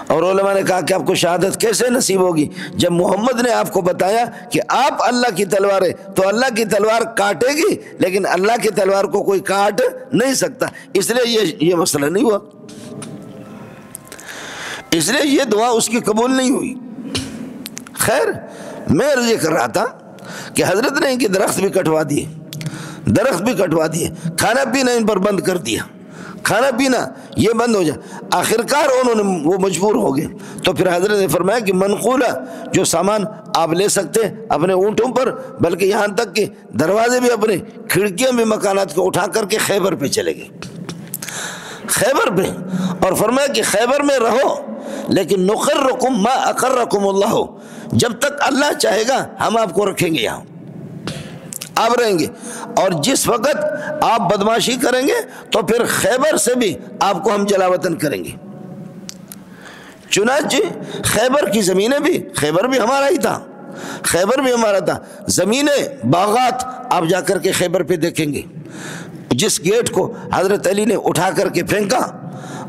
اور علماء نے کہا کہ آپ کو شہادت کیسے نصیب ہوگی؟ جب محمد نے آپ کو بتایا کہ آپ اللہ کی تلوار ہے، تو اللہ کی تلوار کاٹے گی، لیکن اللہ کی تلوار کو کوئی کاٹ نہیں سکتا، اس لیے یہ مسئلہ نہیں ہوا، اس لیے یہ دعا اس کی قبول نہیں ہوئی۔ خیر، میں عرض کر رہا تھا کہ حضرت نے ان کے درخت بھی کٹوا دیے، درخت بھی کٹوا دیے، کھانا پینا ان پر بند کر دیا، کھانا پینا یہ بند ہو جائے۔ آخرکار انہوں نے وہ مجبور ہو گئے، تو پھر حضرت نے فرمایا کہ منقولہ، جو سامان آپ لے سکتے اپنے اونٹوں پر، بلکہ یہاں تک کہ دروازے بھی، اپنے کھڑکیاں بھی، مکانات کو اٹھا کر کے خیبر پہ چلے گئے، خیبر پہ، اور فرمایا کہ خیبر میں رہو، لیکن نقرکم ما اقرکم اللہ، جب تک اللہ چاہے گا ہم آپ کو رکھیں گے، یہاں آپ رہیں گے، اور جس وقت آپ بدماشی کریں گے تو پھر خیبر سے بھی آپ کو ہم جلا وطن کریں گے۔ چنانچہ خیبر کی زمینیں بھی، خیبر بھی ہمارا ہی تھا، خیبر بھی ہمارا تھا، زمینیں، باغات آپ جا کر کے خیبر پہ دیکھیں گے، جس گیٹ کو حضرت علی نے اٹھا کر کے پھینکا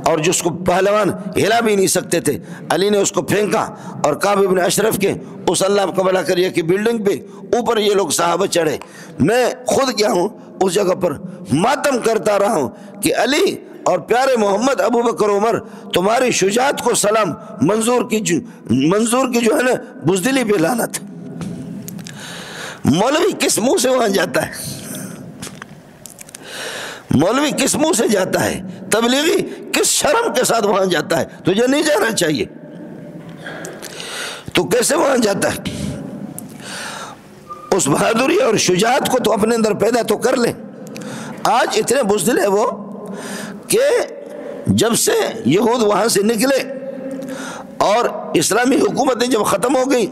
اور جس کو پہلوان ہلا بھی نہیں سکتے تھے، علی نے اس کو پھینکا، اور کعب بن اشرف کے اس اللہ کا بھلا کریے کی بلڈنگ پہ اوپر یہ لوگ صحابہ چڑھے، میں خود کیا ہوں اس جگہ پر ماتم کرتا رہا ہوں کہ علی اور پیارے محمد ابو بکر عمر تمہاری شجاعت کو سلام، منظور کی جو ہے نا بزدلی پہ لعنت۔ مولوی کس منہ سے وہاں جاتا ہے؟ مولوی کس منہ سے جاتا ہے؟ تبلیغی کس شرم کے ساتھ وہاں جاتا ہے؟ تجھے نہیں جانا چاہیے، تو کیسے وہاں جاتا ہے؟ اس بہادری اور شجاعت کو تو اپنے اندر پیدا تو کر لے۔ آج اتنے بزدل ہے وہ کہ جب سے یہود وہاں سے نکلے اور اسلامی حکومتیں جب ختم ہو گئی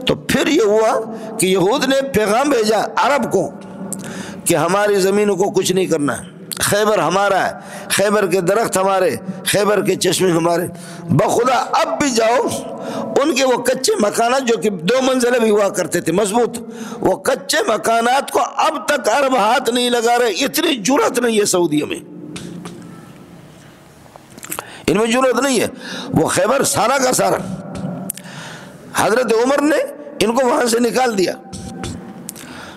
تو پھر یہ ہوا کہ یہود نے پیغام بھیجا عرب کو کہ ہماری زمینوں کو کچھ نہیں کرنا ہے، خیبر ہمارا ہے، خیبر کے درخت ہمارے، خیبر کے چشمے ہمارے، بخدا اب بھی جاؤ ان کے وہ کچے مکانات جو کہ 2 منزلیں بھی ہوا کرتے تھے مضبوط، وہ کچے مکانات کو اب تک عرب ہاتھ نہیں لگا رہے۔ اتنی جرأت نہیں ہے سعودیہ میں، ان میں جرأت نہیں ہے۔ وہ خیبر سارا کا سارا حضرت عمر نے ان کو وہاں سے نکال دیا۔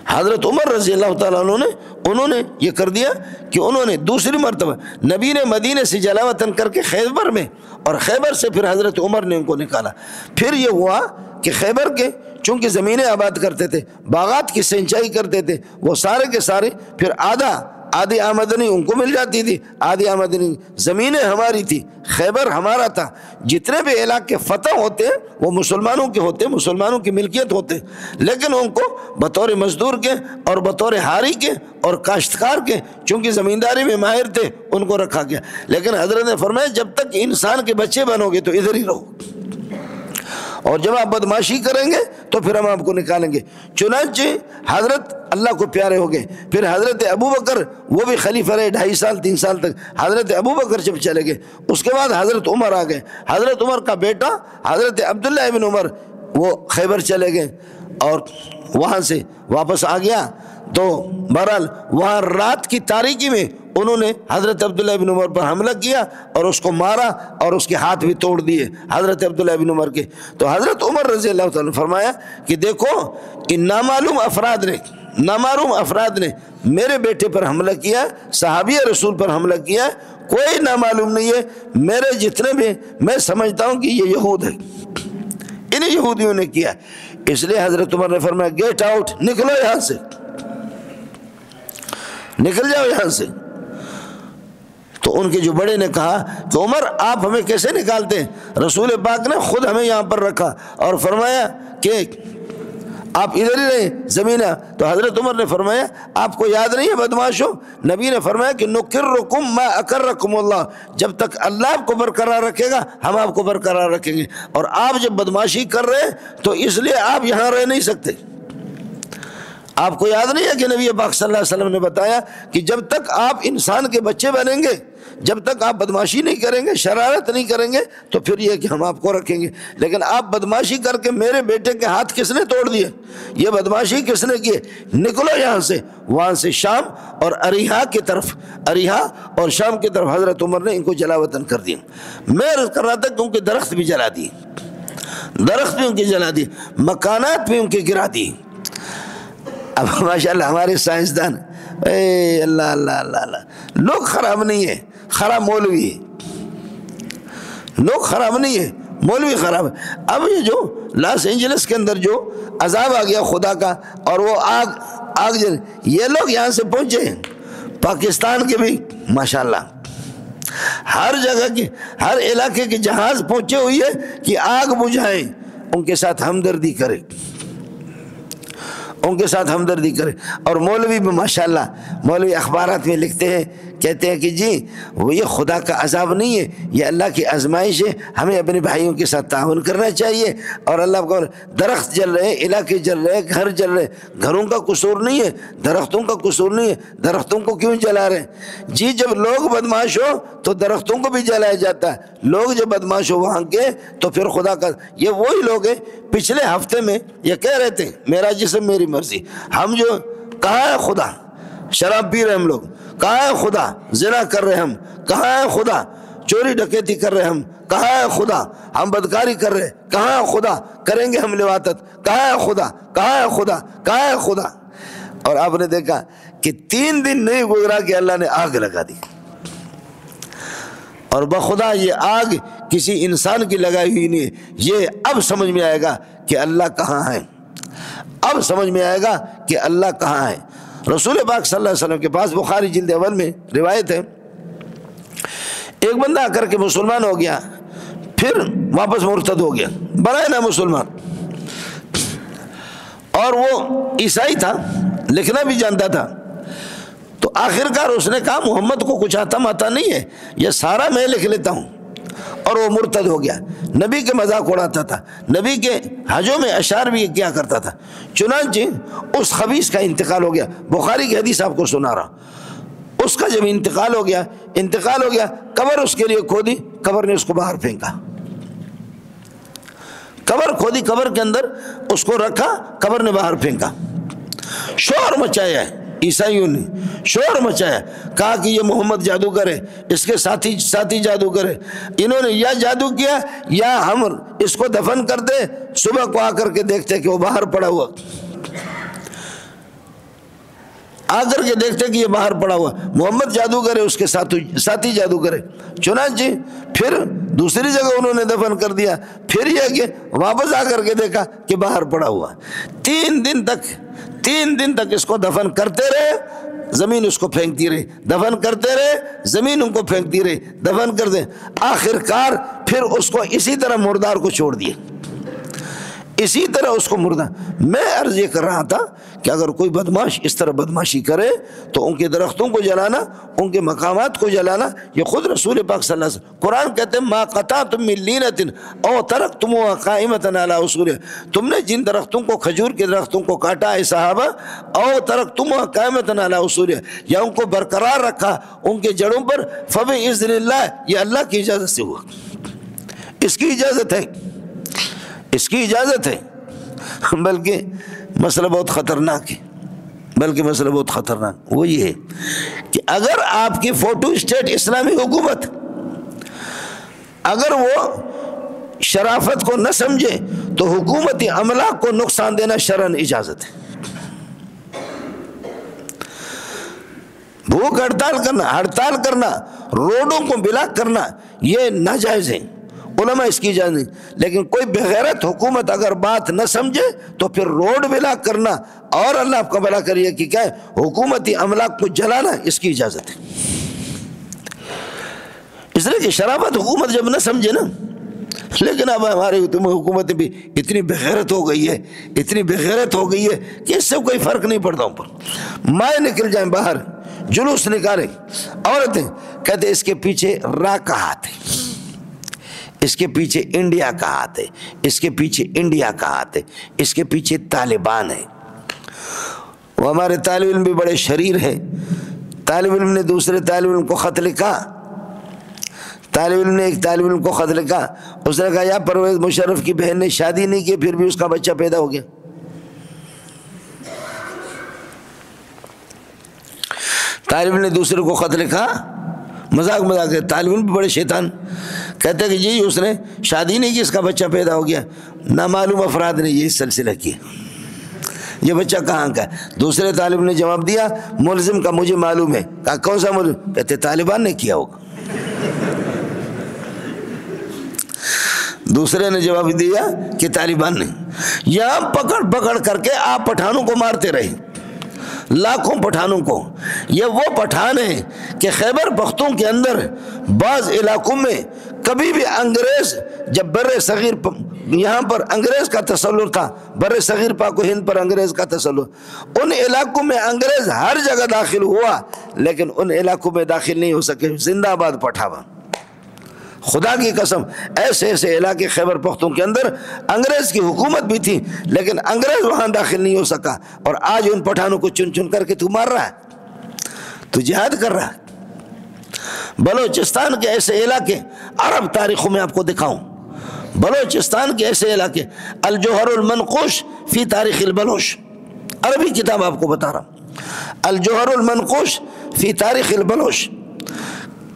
حضرت عمر رضی اللہ تعالیٰ عنہ انہوں نے یہ کر دیا کہ انہوں نے دوسری مرتبہ نبی نے مدینے سے جلا وطن کر کے خیبر میں، اور خیبر سے پھر حضرت عمر نے ان کو نکالا۔ پھر یہ ہوا کہ خیبر کے چونکہ زمینیں آباد کرتے تھے، باغات کی سینچائی کرتے تھے، وہ سارے کے سارے پھر آدھی آمدنی ان کو مل جاتی تھی، آدھی آمدنی زمینیں ہماری تھی، خیبر ہمارا تھا۔ جتنے بھی علاقے فتح ہوتے وہ مسلمانوں کے ہوتے، مسلمانوں کی ملکیت ہوتے، لیکن ان کو بطور مزدور کے اور بطور ہاری کے اور کاشتکار کے چونکہ زمینداری میں ماہر تھے ان کو رکھا گیا۔ لیکن حضرت نے فرمایا جب تک انسان کے بچے بنو گے تو ادھر ہی رہو، اور جب آپ بدماشی کریں گے تو پھر ہم آپ کو نکالیں گے۔ چنانچہ حضرت اللہ کو پیارے ہو گئے۔ پھر حضرت ابو بکر وہ بھی خلیفہ رہے 2.5 سال 3 سال تک۔ حضرت ابو بکر جب چلے گئے اس کے بعد حضرت عمر آ گئے۔ حضرت عمر کا بیٹا حضرت عبداللہ ابن عمر وہ خیبر چلے گئے اور وہاں سے واپس آ گیا۔ تو بہرحال وہاں رات کی تاریکی میں انہوں نے حضرت عبداللہ ابن عمر پر حملہ کیا اور اس کو مارا اور اس کے ہاتھ بھی توڑ دیے حضرت عبداللہ ابن عمر کے۔ تو حضرت عمر رضی اللہ تعالیٰ نے فرمایا کہ دیکھو ان نامعلوم افراد نے میرے بیٹے پر حملہ کیا، صحابی رسول پر حملہ کیا، کوئی نامعلوم نہیں ہے، میرے جتنے بھی میں سمجھتا ہوں کہ یہ یہود ہے، انہیں یہودیوں نے کیا۔ اس لیے حضرت عمر نے فرمایا گیٹ آؤٹ، نکلو یہاں سے، نکل جاؤ یہاں سے۔ تو ان کے جو بڑے نے کہا کہ عمر آپ ہمیں کیسے نکالتے ہیں؟ رسول پاک نے خود ہمیں یہاں پر رکھا اور فرمایا کہ آپ ادھر ہی رہیں زمینہ۔ تو حضرت عمر نے فرمایا آپ کو یاد نہیں ہے بدماشو، نبی نے فرمایا کہ نکرکم ما اکرکم اللہ، جب تک اللہ آپ کو برقرار رکھے گا ہم آپ کو برقرار رکھیں گے، اور آپ جب بدماشی کر رہے ہیں تو اس لیے آپ یہاں رہ نہیں سکتے۔ آپ کو یاد نہیں ہے کہ نبی پاک صلی اللہ علیہ وسلم نے بتایا کہ جب تک آپ انسان کے بچے بنیں گے، جب تک آپ بدماشی نہیں کریں گے، شرارت نہیں کریں گے، تو پھر یہ کہ ہم آپ کو رکھیں گے۔ لیکن آپ بدماشی کر کے میرے بیٹے کے ہاتھ کس نے توڑ دیے؟ یہ بدماشی کس نے کی؟ نکلو یہاں سے۔ وہاں سے شام اور اریحا اور شام کی طرف حضرت عمر نے ان کو جلا وطن کر دیا۔ میں عرض کر رہا تھا کہ ان کے درخت بھی جلا دیے، درخت بھی ان کے جلا دیے، مکانات بھی ان کے گرا دیے۔ اب ماشاءاللہ ہمارے سائنسدان اللہ اللہ اللہ اللہ، لوگ خراب نہیں ہے، خراب مولوی ہے، لوگ خراب نہیں ہے، مولوی خراب ہے۔ اب یہ جو لاس اینجلس کے اندر جو عذاب آ گیا خدا کا اور وہ آگ جل، یہ لوگ یہاں سے پہنچے ہیں، پاکستان کے بھی ماشاءاللہ ہر جگہ کے ہر علاقے کے جہاز پہنچے ہوئی ہے کہ آگ بجھائیں، ان کے ساتھ ہمدردی کرے، ان کے ساتھ ہمدردی کرے۔ اور مولوی بھی ماشاءاللہ مولوی اخبارات میں لکھتے ہیں، کہتے ہیں کہ جی وہ یہ خدا کا عذاب نہیں ہے، یہ اللہ کی آزمائش ہے، ہمیں اپنے بھائیوں کے ساتھ تعاون کرنا چاہیے۔ اور اللہ کو درخت جل رہے، علاقے جل رہے، گھر جل رہے، گھروں کا قصور نہیں ہے، درختوں کا قصور نہیں ہے، درختوں کو کیوں جلا رہے ہیں؟ جی جب لوگ بدماش ہو تو درختوں کو بھی جلایا جاتا ہے، لوگ جب بدماش ہو وہاں کے تو پھر خدا کا۔ یہ وہی لوگ ہیں پچھلے ہفتے میں یہ کہہ رہے تھے میرا جسم میری مرضی، ہم جو کہاں ہے خدا؟ شراب پی رہے ہم لوگ، کہاں ہے خدا؟ زنا کر رہے ہم، کہاں ہے خدا؟ چوری ڈکیتی کر رہے ہم، کہاں ہے خدا؟ ہم بدکاری کر رہے، کہاں ہے خدا؟ کریں گے ہم لواطت، کہاں ہے خدا؟ کہاں ہے خدا؟ کہاں ہے خدا؟ اور آپ نے دیکھا کہ 3 دن نہیں گزرا کہ اللہ نے آگ لگا دی، اور بخدا یہ آگ کسی انسان کی لگائی ہوئی نہیں ہے. یہ اب سمجھ میں آئے گا کہ اللہ کہاں ہے، اب سمجھ میں آئے گا کہ اللہ کہاں ہے. رسول پاک صلی اللہ علیہ وسلم کے پاس بخاری جلد اول میں روایت ہے، ایک بندہ آ کر کے مسلمان ہو گیا، پھر واپس مرتد ہو گیا، بڑا نا مسلمان، اور وہ عیسائی تھا، لکھنا بھی جانتا تھا. تو آخرکار اس نے کہا محمد کو کچھ آتا نہیں ہے، یہ سارا میں لکھ لیتا ہوں، اور وہ مرتد ہو گیا. نبی کے مذاق اڑاتا تھا، نبی کے حجوں میں اشعار بھی کیا کرتا تھا. چنانچہ اس خبیث کا انتقال ہو گیا. بخاری کی حدیث آپ کو سنا رہا. اس کا جب انتقال ہو گیا قبر اس کے لیے کھودی، قبر نے اس کو باہر پھینکا. قبر کھودی، قبر کے اندر اس کو رکھا، قبر نے باہر پھینکا. شور مچایا ہے عیسائیوں نے، شور مچایا، کہا کہ یہ محمد جادوگر ہے، اس کے ساتھی جادوگر ہے. انہوں نے یا جادو کیا یا ہم اس کو دفن کر دے، صبح کو آ کر کے دیکھتے کہ وہ باہر پڑا ہوا، آ کر کے دیکھتے کہ یہ باہر پڑا ہوا محمد جادوگر ہے، اس کے ساتھی جادوگر ہے. چنانچہ پھر دوسری جگہ انہوں نے دفن کر دیا، پھر یہ کہ واپس آ کر کے دیکھا کہ باہر پڑا ہوا. 3 دن تک اس کو دفن کرتے رہے، زمین اس کو پھینکتی رہی، دفن کرتے رہے، زمین ان کو پھینکتی رہی، دفن کرتے. آخرکار پھر اس کو اسی طرح مردار کو چھوڑ دیے، اسی طرح اس کو مردہ. میں عرض یہ کر رہا تھا کہ اگر کوئی بدماش اس طرح بدماشی کرے تو ان کے درختوں کو جلانا، ان کے مقامات کو جلانا، یہ خود رسول پاک صلی اللہ علیہ وسلم قرآن کہتے ہیں ما قطعتم من لینۃ او ترکتموها قائمۃ علی اصولها، تم نے جن درختوں کو، کھجور کے درختوں کو کاٹا ہے صحابہ، او ترکتموها قائمۃ علی اصولها، یا ان کو برقرار رکھا ان کے جڑوں پر، فباذن اللہ، یہ اللہ کی اجازت سے ہوا. اس کی اجازت ہے، اس کی اجازت ہے. بلکہ مسئلہ بہت خطرناک ہے، وہ یہ ہے کہ اگر آپ کی فوٹو اسٹیٹ اسلامی حکومت اگر وہ شرافت کو نہ سمجھے تو حکومتی عملہ کو نقصان دینا شرعاً اجازت ہے. بھوک ہڑتال کرنا، روڈوں کو بلاک کرنا، یہ ناجائز ہے، علماء اس کی اجازت نہیں. لیکن کوئی بغیرت حکومت اگر بات نہ سمجھے تو پھر روڈ بلاک کرنا اور اللہ آپ کا بھلا کریے کہ کیا ہے حکومتی املاک کو جلانا، اس کی اجازت ہے. اس لیے کہ شرافت حکومت جب نہ سمجھے نا، لیکن اب ہماری حکومت بھی اتنی بغیرت ہو گئی ہے کہ اس سے کوئی فرق نہیں پڑتا. اوپر مائیں نکل جائیں باہر، جلوس نکالیں، عورتیں کہتے اس کے پیچھے را کا ہاتھ ہے، اس کے پیچھے انڈیا کا ہاتھ ہے، اس کے پیچھے انڈیا کا ہاتھ ہے، اس کے پیچھے طالبان ہے. وہ ہمارے طالب علم بھی بڑے شریر ہیں. طالب علم نے دوسرے طالب علم کو خط لکھا، ایک طالب علم کو خط لکھا، اس نے کہا یا پرویز مشرف کی بہن نے شادی نہیں کی پھر بھی اس کا بچہ پیدا ہو گیا. طالب علم نے دوسرے کو خط لکھا، مذاق ہے، طالب علم بھی بڑے شیطان، کہتے کہ جی اس نے شادی نہیں کی، اس کا بچہ پیدا ہو گیا. نامعلوم افراد نے یہ سلسلہ کیا، یہ بچہ کہاں کا ہے؟ دوسرے طالب نے جواب دیا ملزم کا مجھے معلوم ہے. کہا کون سا ملزم؟ کہتے طالبان نے کیا ہوگا. دوسرے نے جواب دیا کہ طالبان نے. یہاں پکڑ کر کے آپ پٹھانوں کو مارتے رہے، لاکھوں پٹھانوں کو. یہ وہ پٹھان ہیں کہ خیبر پختون کے اندر بعض علاقوں میں کبھی بھی انگریز، جب بر صغیر یہاں پر انگریز کا تسلط تھا، بر صغیر پاک و ہند پر انگریز کا تسلط، ان علاقوں میں انگریز ہر جگہ داخل ہوا لیکن ان علاقوں میں داخل نہیں ہو سکے. زندہ آباد پٹھاوا، خدا کی قسم ایسے علاقے خیبر پختون کے اندر انگریز کی حکومت بھی تھی لیکن انگریز وہاں داخل نہیں ہو سکا. اور آج ان پٹھانوں کو چن کر کے تو مار رہا ہے، تو جہاد کر رہا ہے. بلوچستان کے ایسے علاقے عرب تاریخوں میں آپ کو دکھاؤں، بلوچستان کے ایسے علاقے، الجوہر المنقوش فی تاریخ البلوش، عربی کتاب آپ کو بتا رہا ہوں، الجوہر المنقوش فی تاریخ البلوش،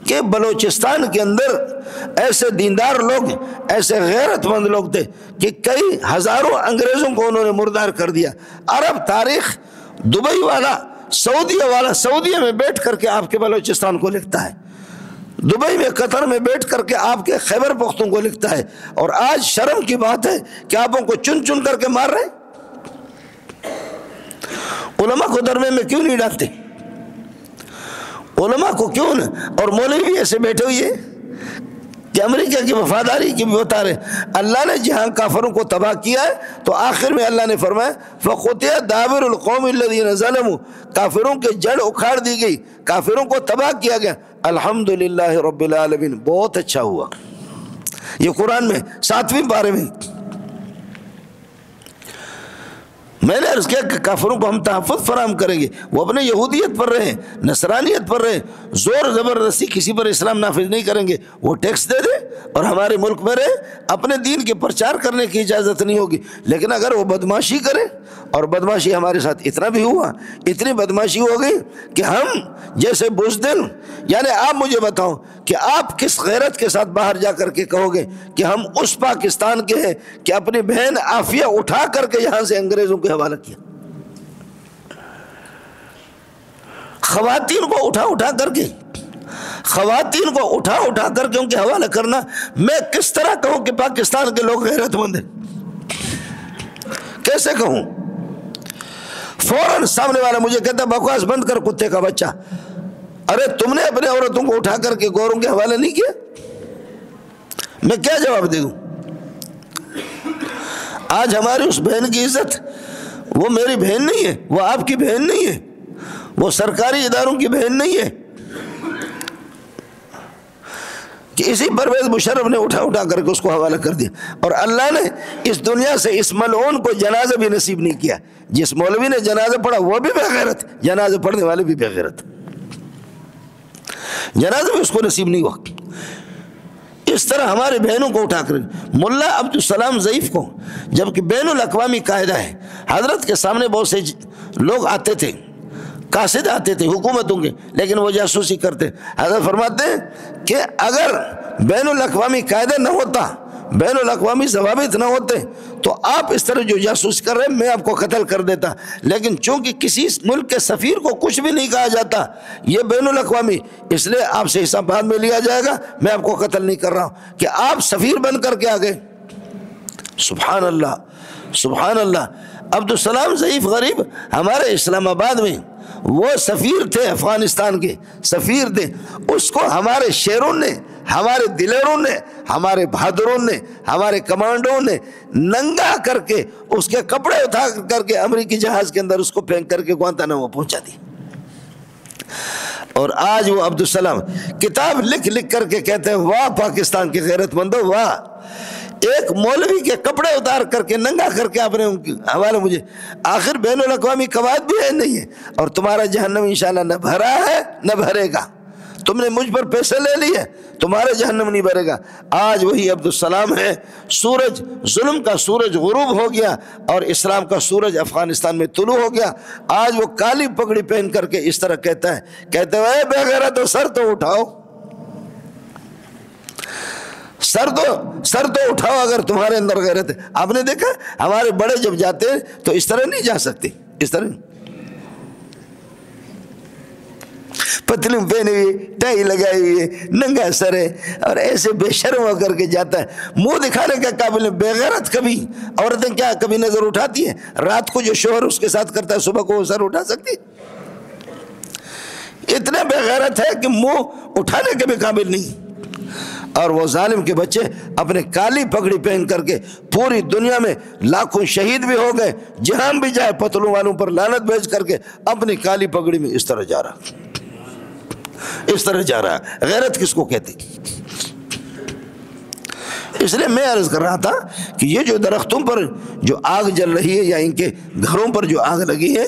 کہ بلوچستان کے اندر ایسے دیندار لوگ، ایسے غیرت مند لوگ تھے کہ کئی ہزاروں انگریزوں کو انہوں نے مردار کر دیا. عرب تاریخ دبئی والا، سعودیہ والا، سعودیہ میں بیٹھ کر کے آپ کے بلوچستان کو لکھتا ہے. دبئی میں قطر میں بیٹھ کر کے آپ کے خیبر پختون کو لکھتا ہے، اور آج شرم کی بات ہے کہ آپ ان کو چن چن کر کے مار رہے ہیں۔ علماء کو درمیان میں کیوں نہیں ڈالتے؟ علماء کو کیوں نہ؟ اور مولوی بھی ایسے بیٹھے ہوئے کہ امریکہ کی وفاداری کی بھی بتا رہے۔ اللہ نے جہاں کافروں کو تباہ کیا ہے تو آخر میں اللہ نے فرمایا فَقُطِعَ دَابِرُ الْقَوْمِ الَّذِينَ ظَلَمُوا، کافروں کے جڑ اکھاڑ دی گئی، کافروں کو تباہ کیا گیا۔ الحمدللہ رب العالمین، بہت اچھا ہوا۔ یہ قرآن میں 7ویں پارے میں میں نے عرض کیا کہ کافروں کو ہم تحفظ فراہم کریں گے، وہ اپنے یہودیت پر رہے، نصرانیت پر رہے، زور زبردستی کسی پر اسلام نافذ نہیں کریں گے، وہ ٹیکس دے دے اور ہمارے ملک میں رہے، اپنے دین کے پرچار کرنے کی اجازت نہیں ہوگی۔ لیکن اگر وہ بدماشی کرے، اور بدماشی ہمارے ساتھ اتنا بھی ہوا، اتنی بدماشی ہو گئی کہ ہم جیسے بزدل، یعنی آپ مجھے بتاؤ کہ آپ کس غیرت کے ساتھ باہر جا کر کے کہو گے کہ ہم اس پاکستان کے ہیں کہ اپنی بہن عافیہ اٹھا کر کے یہاں سے انگریزوں کے حوالہ کیا، خواتین کو اٹھا کر کے ان کے حوالہ کرنا، میں کس طرح کہوں کہ پاکستان کے لوگ غیرت مند ہیں؟ کیسے کہوں؟ فوراً سامنے والا مجھے کہتا بکواس بند کر کتے کا بچہ، ارے تم نے اپنے عورتوں کو اٹھا کر کے گوروں کے حوالے نہیں کیا؟ میں کیا جواب دے دوں؟ آج ہماری اس بہن کی عزت، وہ میری بہن نہیں ہے، وہ آپ کی بہن نہیں ہے، وہ سرکاری اداروں کی بہن نہیں ہے کہ اسی پرویز مشرف نے اٹھا کر کے اس کو حوالہ کر دیا۔ اور اللہ نے اس دنیا سے اس ملعون کو جنازہ بھی نصیب نہیں کیا۔ جس مولوی نے جنازہ پڑھا وہ بھی بے غیرت، جنازہ پڑھنے والے بھی بے غیرت، جنازہ بھی اس کو نصیب نہیں ہوا۔ اس طرح ہمارے بہنوں کو اٹھا کر، ملا عبدالسلام ضعیف کو، جبکہ بین الاقوامی قاعدہ ہے، حضرت کے سامنے بہت سے لوگ آتے تھے، قاصد آتے تھے حکومتوں کے، لیکن وہ جاسوسی کرتے۔ حضرت فرماتے ہیں کہ اگر بین الاقوامی قاعدہ نہ ہوتا، بین الاقوامی ضوابط نہ ہوتے تو آپ اس طرح جو جاسوس کر رہے ہیں میں آپ کو قتل کر دیتا، لیکن چونکہ کسی ملک کے سفیر کو کچھ بھی نہیں کہا جاتا، یہ بین الاقوامی، اس لیے آپ سے حساب بعد میں لیا جائے گا، میں آپ کو قتل نہیں کر رہا ہوں کہ آپ سفیر بن کر کے آ گئے۔ سبحان اللہ، سبحان اللہ۔ عبدالسلام ضعیف غریب ہمارے اسلام آباد میں وہ سفیر تھے، افغانستان کے سفیر تھے، اس کو ہمارے شیروں نے، ہمارے دلیروں نے، ہمارے بہادروں نے، ہمارے کمانڈوں نے ننگا کر کے اس کے کپڑے اٹھا کر کے امریکی جہاز کے اندر اس کو پھینک کر کے گوانتانامو پہنچا دی۔ اور آج وہ عبدالسلام کتاب لکھ کر کے کہتے ہیں واہ پاکستان کی غیرت مندو، واہ، ایک مولوی کے کپڑے اتار کر کے ننگا کر کے آپ نے ان کے حوالے، مجھے آخر بین الاقوامی قواعد بھی ہے نہیں ہے، اور تمہارا جہنم انشاءاللہ نہ بھرا ہے نہ بھرے گا، تم نے مجھ پر پیسے لے لیے، تمہارا جہنم نہیں بھرے گا۔ آج وہی عبدالسلام ہے، سورج، ظلم کا سورج غروب ہو گیا اور اسلام کا سورج افغانستان میں طلوع ہو گیا۔ آج وہ کالی پگڑی پہن کر کے اس طرح کہتا ہے، کہتے ہیں اے بے غیرتو سر تو اٹھاؤ، سر تو اٹھاؤ اگر تمہارے اندر غیرت ہے۔ آپ نے دیکھا ہمارے بڑے جب جاتے ہیں تو اس طرح نہیں جا سکتے، اس طرح پتلوں پہنے ہوئے، ٹائی لگائی ہوئی ہے، ننگا سر ہے، اور ایسے بے شرم ہو کر کے جاتا ہے، منہ دکھانے کا قابل ہے۔ بے غیرت کبھی عورتیں کیا کبھی نظر اٹھاتی ہیں؟ رات کو جو شوہر اس کے ساتھ کرتا ہے صبح کو وہ سر اٹھا سکتی؟ اتنا بے غیرت ہے کہ منہ اٹھانے کے بھی قابل نہیں۔ اور وہ ظالم کے بچے اپنے کالی پگڑی پہن کر کے پوری دنیا میں لاکھوں شہید بھی ہو گئے، جہاں بھی جائے پتلوں والوں پر لعنت بھیج کر کے اپنی کالی پگڑی میں اس طرح جا رہا ہے۔ غیرت کس کو کہتے؟ اس لیے میں عرض کر رہا تھا کہ یہ جو درختوں پر جو آگ جل رہی ہے یا ان کے گھروں پر جو آگ لگی ہے،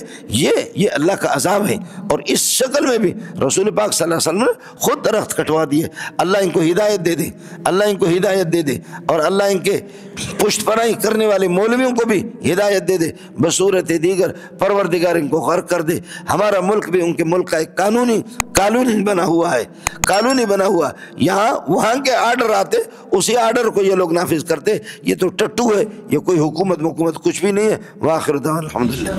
یہ اللہ کا عذاب ہے، اور اس شکل میں بھی رسول پاک صلی اللہ علیہ وسلم نے خود درخت کٹوا دیے۔ اللہ ان کو ہدایت دے دے، اللہ ان کو ہدایت دے دے، اور اللہ ان کے پشت پناہی کرنے والے مولویوں کو بھی ہدایت دے دے، بصورت دیگر پروردگار ان کو غرق کر دے۔ ہمارا ملک بھی ان کے ملک کا ایک قانونی بنا ہوا ہے، قانونی بنا ہوا، یہاں وہاں کے آرڈر آتے، اسی آرڈر کو یہ لوگ نافذ کرتے۔ یہ تو ٹٹو ہے، یہ کوئی حکومت کچھ بھی نہیں ہے۔ وآخر دعوانا الحمدللہ۔